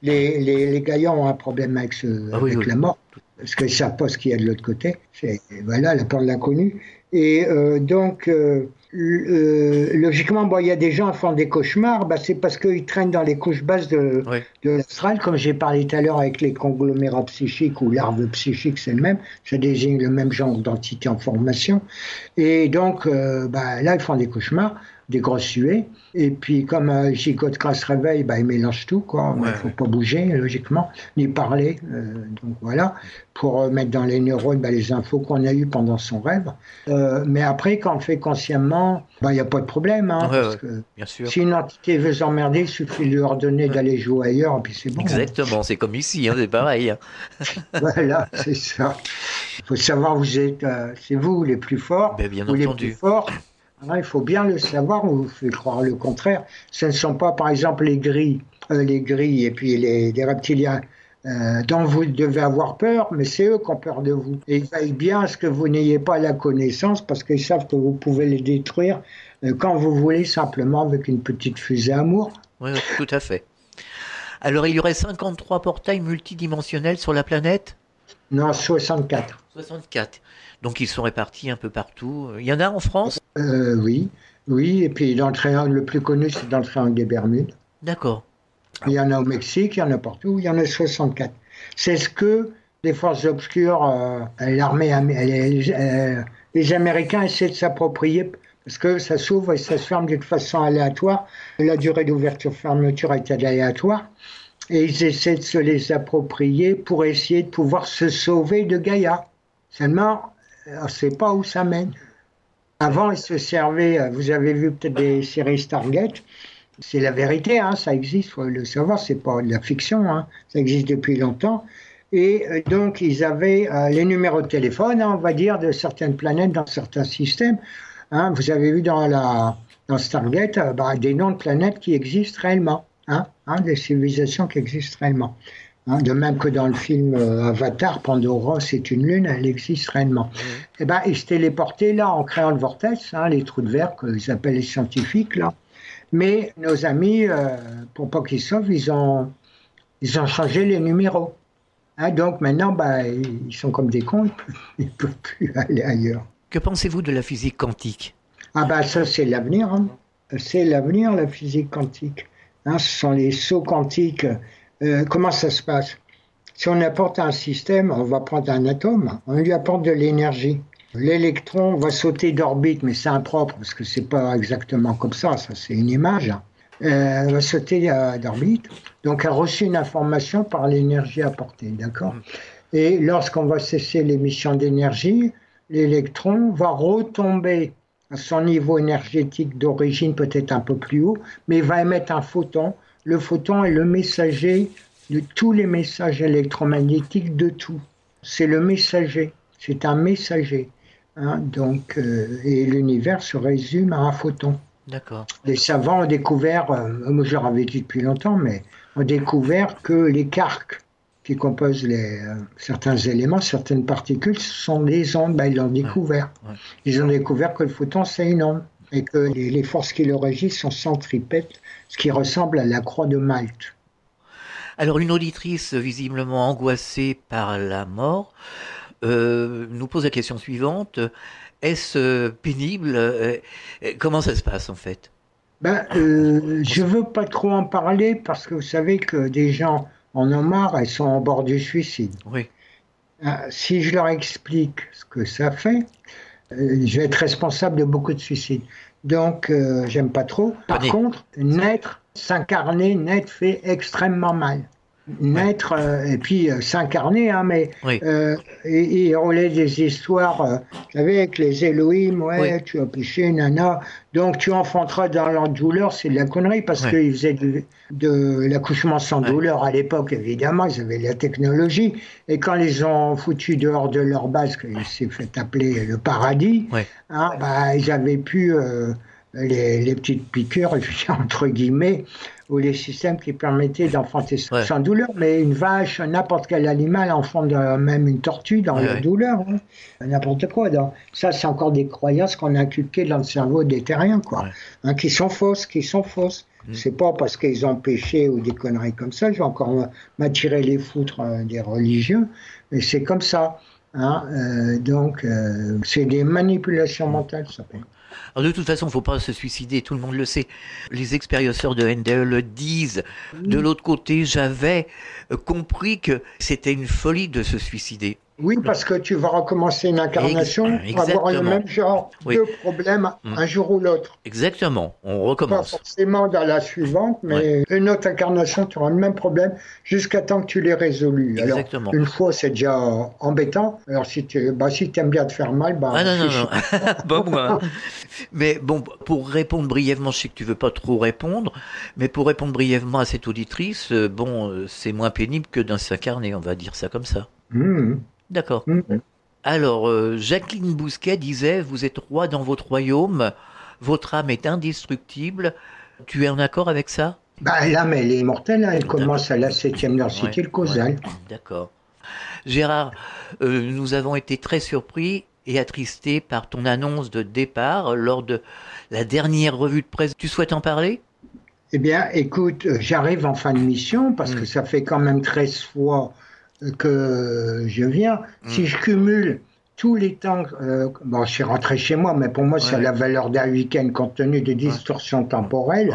Les Gaïans ont un problème avec la mort, parce qu'ils ne savent pas ce qu'il y a de l'autre côté. Voilà, la peur de l'inconnu. Et donc, logiquement, il y a des gens qui font des cauchemars, c'est parce qu'ils traînent dans les couches basses de l'astral, comme j'ai parlé tout à l'heure avec les conglomérats psychiques ou larves psychiques, c'est le même, ça désigne le même genre d'entité en formation. Et donc, là, ils font des cauchemars, des grosses suées, et puis comme Gigot quand se réveille, il mélange tout, quoi. Il ne faut pas bouger, logiquement, ni parler, donc voilà, pour mettre dans les neurones les infos qu'on a eues pendant son rêve. Mais après, quand on le fait consciemment, il n'y a pas de problème, parce que bien sûr. Si une entité veut s'emmerder, il suffit de leur donner d'aller jouer ailleurs, et puis c'est bon. Exactement, c'est comme ici, c'est pareil. Voilà, c'est ça. Il faut savoir, c'est vous les plus forts, bien ou les entendu. plus forts. Il faut bien le savoir, on vous fait croire le contraire. Ce ne sont pas, par exemple, les grilles et puis les reptiliens dont vous devez avoir peur, mais c'est eux qui ont peur de vous. Et ils veillent bien à ce que vous n'ayez pas la connaissance, parce qu'ils savent que vous pouvez les détruire quand vous voulez, simplement avec une petite fusée amour. Oui, tout à fait. Alors, il y aurait 53 portails multidimensionnels sur la planète ? Non, 64. 64. Donc ils sont répartis un peu partout. Il y en a en France ? Oui, et puis dans le triangle le plus connu, c'est dans le triangle des Bermudes. D'accord. Il y en a au Mexique, il y en a partout, il y en a 64. C'est ce que Les forces obscures, l'armée, les Américains essaient de s'approprier parce que ça s'ouvre et ça se ferme d'une façon aléatoire. La durée d'ouverture-fermeture est aléatoire. Et ils essaient de se les approprier pour essayer de pouvoir se sauver de Gaïa. Seulement, on ne sait pas où ça mène. Avant, ils se servaient, vous avez vu peut-être des séries Stargate, c'est la vérité, hein, ça existe, il faut le savoir, c'est pas de la fiction, hein, ça existe depuis longtemps. Et donc, ils avaient les numéros de téléphone, hein, on va dire, de certaines planètes dans certains systèmes. Hein, vous avez vu dans Stargate des noms de planètes qui existent réellement, des civilisations qui existent réellement. De même que dans le film Avatar, Pandora, c'est une lune, elle existe réellement. Et ils se téléportaient là en créant le vortex, les trous de verre qu'ils appellent les scientifiques là. Mais nos amis, pour pas qu'ils sauvent, ils ont changé les numéros. Donc maintenant, ils sont comme des cons, ils ne peuvent plus aller ailleurs. Que pensez-vous de la physique quantique ? Ça c'est l'avenir. Hein. C'est l'avenir, la physique quantique. Ce sont les sauts quantiques. Comment ça se passe ? Si on apporte un système, on va prendre un atome, on lui apporte de l'énergie. L'électron va sauter d'orbite, mais c'est impropre, parce que c'est pas exactement comme ça c'est une image. Elle va sauter d'orbite, donc elle a reçu une information par l'énergie apportée, d'accord ? Et lorsqu'on va cesser l'émission d'énergie, l'électron va retomber à son niveau énergétique d'origine, peut-être un peu plus haut, mais il va émettre un photon. Le photon est le messager de tous les messages électromagnétiques de tout. C'est le messager, c'est un messager. Et l'univers se résume à un photon. D'accord. Les savants ont découvert, moi je l'avais dit depuis longtemps, mais ont découvert que les quarks qui composent certains éléments, certaines particules, ce sont des ondes. Ils l'ont découvert. Ouais. Ils ont découvert que le photon, c'est une onde. Et que les forces qui le régissent sont centripètes, ce qui ressemble à la croix de Malte. Alors, une auditrice visiblement angoissée par la mort nous pose la question suivante. Est-ce pénible ? Comment ça se passe, en fait ? Je ne veux pas trop en parler parce que vous savez que des gens en ont marre et sont au bord du suicide. Oui. Si je leur explique ce que ça fait, je vais être responsable de beaucoup de suicides. Donc, j'aime pas trop. Par contre, naître, s'incarner, naître fait extrêmement mal. Naître, et puis s'incarner, mais et rouler des histoires, vous savez, avec les Elohim, tu as péché, nana, donc tu enfanteras dans leur douleur, c'est de la connerie, parce qu'ils faisaient de l'accouchement sans douleur à l'époque, évidemment, ils avaient la technologie, et quand ils les ont foutus dehors de leur base, qu'il s'est fait appeler le paradis, ils avaient pu les petites piqûres, entre guillemets, ou les systèmes qui permettaient d'enfanter sans douleur, mais une vache, n'importe quel animal enfante même une tortue dans la douleur, n'importe quoi. Donc, ça, c'est encore des croyances qu'on a inculquées dans le cerveau des terriens, qui sont fausses. C'est pas parce qu'ils ont péché ou des conneries comme ça, je vais encore m'attirer les foutres des religieux, mais c'est comme ça. Donc, c'est des manipulations mentales, ça s'appelle. Alors de toute façon, il ne faut pas se suicider, tout le monde le sait. Les expérienceurs de NDE le disent. De l'autre côté, j'avais compris que c'était une folie de se suicider. Oui, parce que tu vas recommencer une incarnation pour avoir le même genre de problème un jour ou l'autre. Exactement, on recommence. Pas forcément dans la suivante, mais une autre incarnation, tu auras le même problème jusqu'à temps que tu l'aies résolu. Exactement. Alors, une fois, c'est déjà embêtant. Alors, si tu aimes bien te faire mal, non. Bon, moi. Mais bon, pour répondre brièvement, je sais que tu veux pas trop répondre, mais pour répondre brièvement à cette auditrice, c'est moins pénible que d'un s'incarner, on va dire ça comme ça. D'accord. Alors, Jacqueline Bousquet disait, vous êtes roi dans votre royaume, votre âme est indestructible. Tu es en accord avec ça ? L'âme, elle est immortelle, elle commence à la 7e densité, le causal. D'accord. Gérard, nous avons été très surpris et attristés par ton annonce de départ lors de la dernière revue de presse. Tu souhaites en parler ? Eh bien, écoute, j'arrive en fin de mission, parce que ça fait quand même 13 fois que je viens. Si je cumule tous les temps, je suis rentré chez moi, mais pour moi, c'est la valeur d'un week-end compte tenu des distorsions temporelles.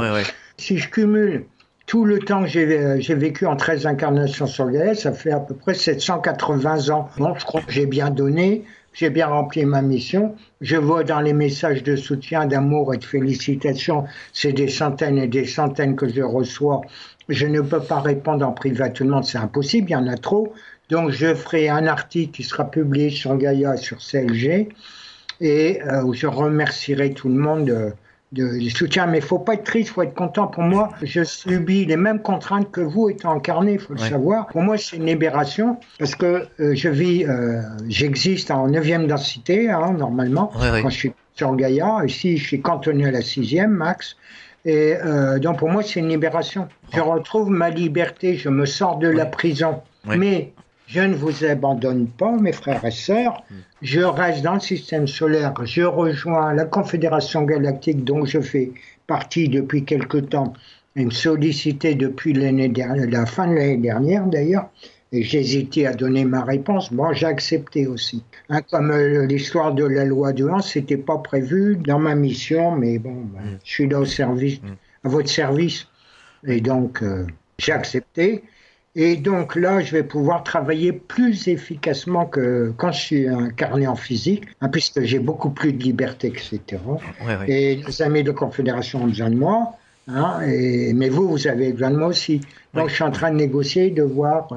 Si je cumule tout le temps que j'ai vécu en 13 incarnations sur Gaïa, ça fait à peu près 780 ans. Bon, je crois que j'ai bien donné, j'ai bien rempli ma mission. Je vois dans les messages de soutien, d'amour et de félicitations, c'est des centaines et des centaines que je reçois. Je ne peux pas répondre en privé à tout le monde, c'est impossible, il y en a trop. Donc je ferai un article qui sera publié sur Gaïa, sur CLG, et où je remercierai tout le monde du soutien. Mais il ne faut pas être triste, il faut être content. Pour moi, je subis les mêmes contraintes que vous étant incarné, il faut le savoir. Pour moi, c'est une libération, parce que j'existe en 9e densité, normalement, quand je suis sur Gaïa. Ici, je suis cantonné à la 6e, max. Et donc pour moi, c'est une libération. Je retrouve ma liberté, je me sors de la prison. Mais je ne vous abandonne pas, mes frères et sœurs. Je reste dans le système solaire. Je rejoins la Confédération Galactique, dont je fais partie depuis quelque temps. Elle me sollicitait depuis la fin de l'année dernière, d'ailleurs. Et j'hésitais à donner ma réponse. Bon, j'ai accepté aussi. Comme l'histoire de la loi de 1, c'était pas prévu dans ma mission, mais bon, je suis là au service, à votre service. Et donc, j'ai accepté. Et donc là, je vais pouvoir travailler plus efficacement que quand je suis incarné en physique, puisque j'ai beaucoup plus de liberté, etc. Et les amis de Confédération ont besoin de moi, mais vous avez besoin de moi aussi. Donc je suis en train de négocier, de voir,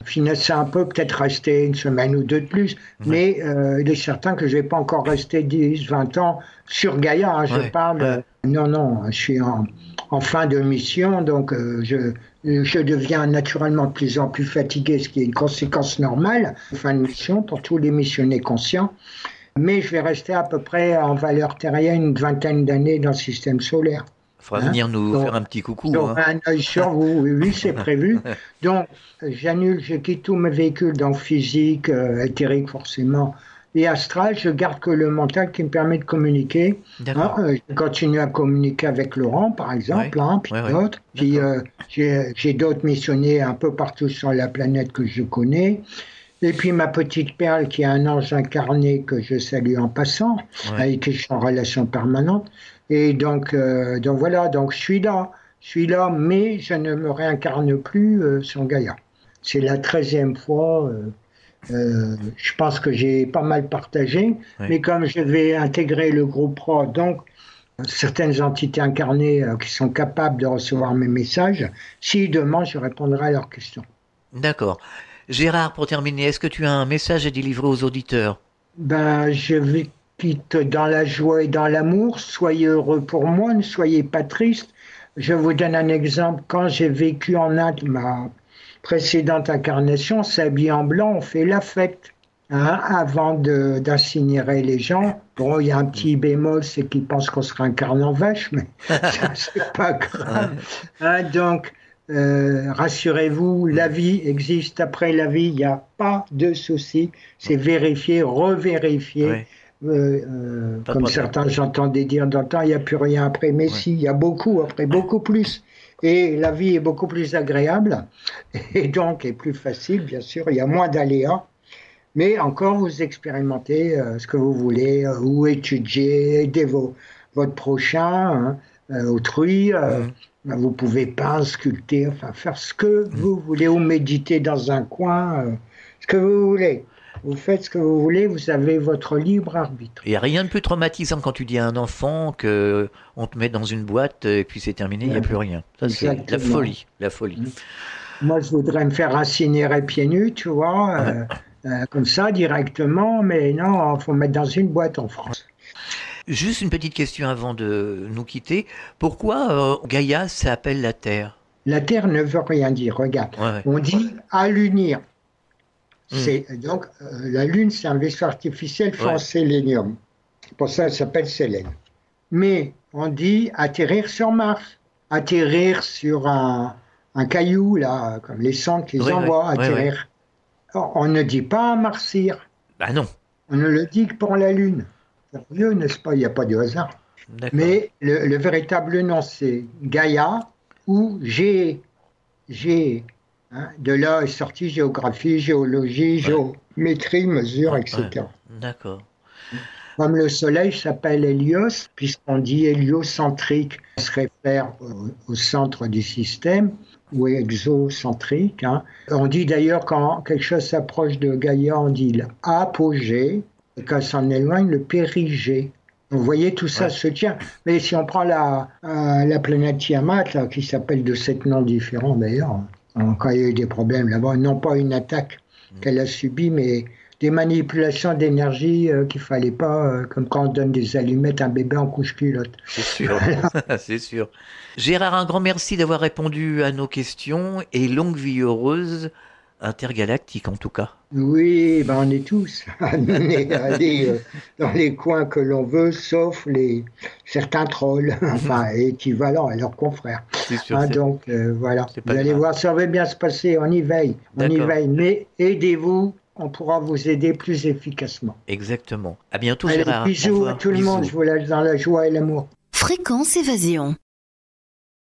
financer un peu, peut-être rester une semaine ou deux de plus, mais il est certain que je ne vais pas encore rester 10, 20 ans sur Gaïa. Je parle... Non, je suis en fin de mission, donc je deviens naturellement de plus en plus fatigué, ce qui est une conséquence normale, fin de mission pour tous les missionnaires conscients. Mais je vais rester à peu près en valeur terrienne une vingtaine d'années dans le système solaire. Il faudra venir nous faire un petit coucou. Un œil sur vous, oui, c'est prévu. Donc, je quitte tous mes véhicules, donc physique, éthérique forcément, et astral, je garde que le mental qui me permet de communiquer. Je continue à communiquer avec Laurent, par exemple, puis d'autres. Puis j'ai d'autres missionnaires un peu partout sur la planète que je connais. Et puis ma petite perle, qui est un ange incarné que je salue en passant, avec qui je suis en relation permanente. Et donc voilà, donc je suis là, mais je ne me réincarne plus sur Gaïa. C'est la 13e fois. Je pense que j'ai pas mal partagé, mais comme je vais intégrer le groupe Pro, donc certaines entités incarnées qui sont capables de recevoir mes messages, s'ils demandent, je répondrai à leurs questions. D'accord. Gérard, pour terminer, est-ce que tu as un message à délivrer aux auditeurs ? Je vous quitte dans la joie et dans l'amour. Soyez heureux pour moi, ne soyez pas tristes. Je vous donne un exemple. Quand j'ai vécu en Inde, ma précédente incarnation, s'habille en blanc, on fait la fête avant d'incinérer les gens. Bon, il y a un petit bémol, c'est qu'ils pensent qu'on se réincarne en vache, mais ça, c'est pas grave. Donc, rassurez-vous, la vie existe après la vie, il n'y a pas de souci. C'est vérifié, revérifié. Comme certains, j'entendais dire dans le temps, il n'y a plus rien après. Mais si, il y a beaucoup après, beaucoup plus. Et la vie est beaucoup plus agréable et donc est plus facile, bien sûr. Il y a moins d'aléas, mais encore vous expérimentez ce que vous voulez, ou étudier, aider votre prochain, autrui. Vous pouvez peindre, sculpter, faire ce que vous voulez, ou méditer dans un coin, ce que vous voulez. Vous faites ce que vous voulez, vous avez votre libre arbitre. Il n'y a rien de plus traumatisant quand tu dis à un enfant qu'on te met dans une boîte et puis c'est terminé, il n'y a plus rien. Ça, c'est la folie. Moi, je voudrais me faire incinérer pieds nus, tu vois, comme ça, directement, mais non, il faut me mettre dans une boîte en France. Juste une petite question avant de nous quitter. Pourquoi Gaïa s'appelle la Terre ? La Terre ne veut rien dire, regarde. On dit à l'unir. Donc, la Lune, c'est un vaisseau artificiel fait en sélénium. Pour ça, elle s'appelle Sélène. Mais on dit atterrir sur Mars, atterrir sur un caillou, là, comme les sondes qu'ils envoient, atterrir. On ne dit pas marcir. Bah non. On ne le dit que pour la Lune. C'est curieux, n'est-ce pas ? Il n'y a pas de hasard. Mais le véritable nom, c'est Gaïa ou G. De là est sortie géographie, géologie, géométrie, mesure, etc. D'accord. Comme le Soleil s'appelle Hélios, puisqu'on dit héliocentrique, ça se réfère au centre du système, ou exocentrique. Hein. On dit d'ailleurs quand quelque chose s'approche de Gaïa, on dit l'apogée, et quand ça s'en éloigne, le périgée. Vous voyez, tout ça se tient. Mais si on prend la planète Tiamat, là, qui s'appelle de 7 noms différents d'ailleurs, quand il y a eu des problèmes là-bas, non pas une attaque qu'elle a subie, mais des manipulations d'énergie qu'il ne fallait pas, comme quand on donne des allumettes à un bébé en couche-culotte. C'est sûr, c'est sûr. Gérard, un grand merci d'avoir répondu à nos questions et longue vie heureuse, intergalactique en tout cas. Oui, ben on est tous. On est allés dans les coins que l'on veut, sauf certains trolls, enfin équivalents à leurs confrères. C'est sûr, donc voilà, vous allez voir, ça va bien se passer, on y veille, mais aidez-vous. On pourra vous aider plus efficacement. Exactement. À bientôt, Allez, Gérard. Bisous à tout le monde. Je vous laisse dans la joie et l'amour. Fréquence Évasion.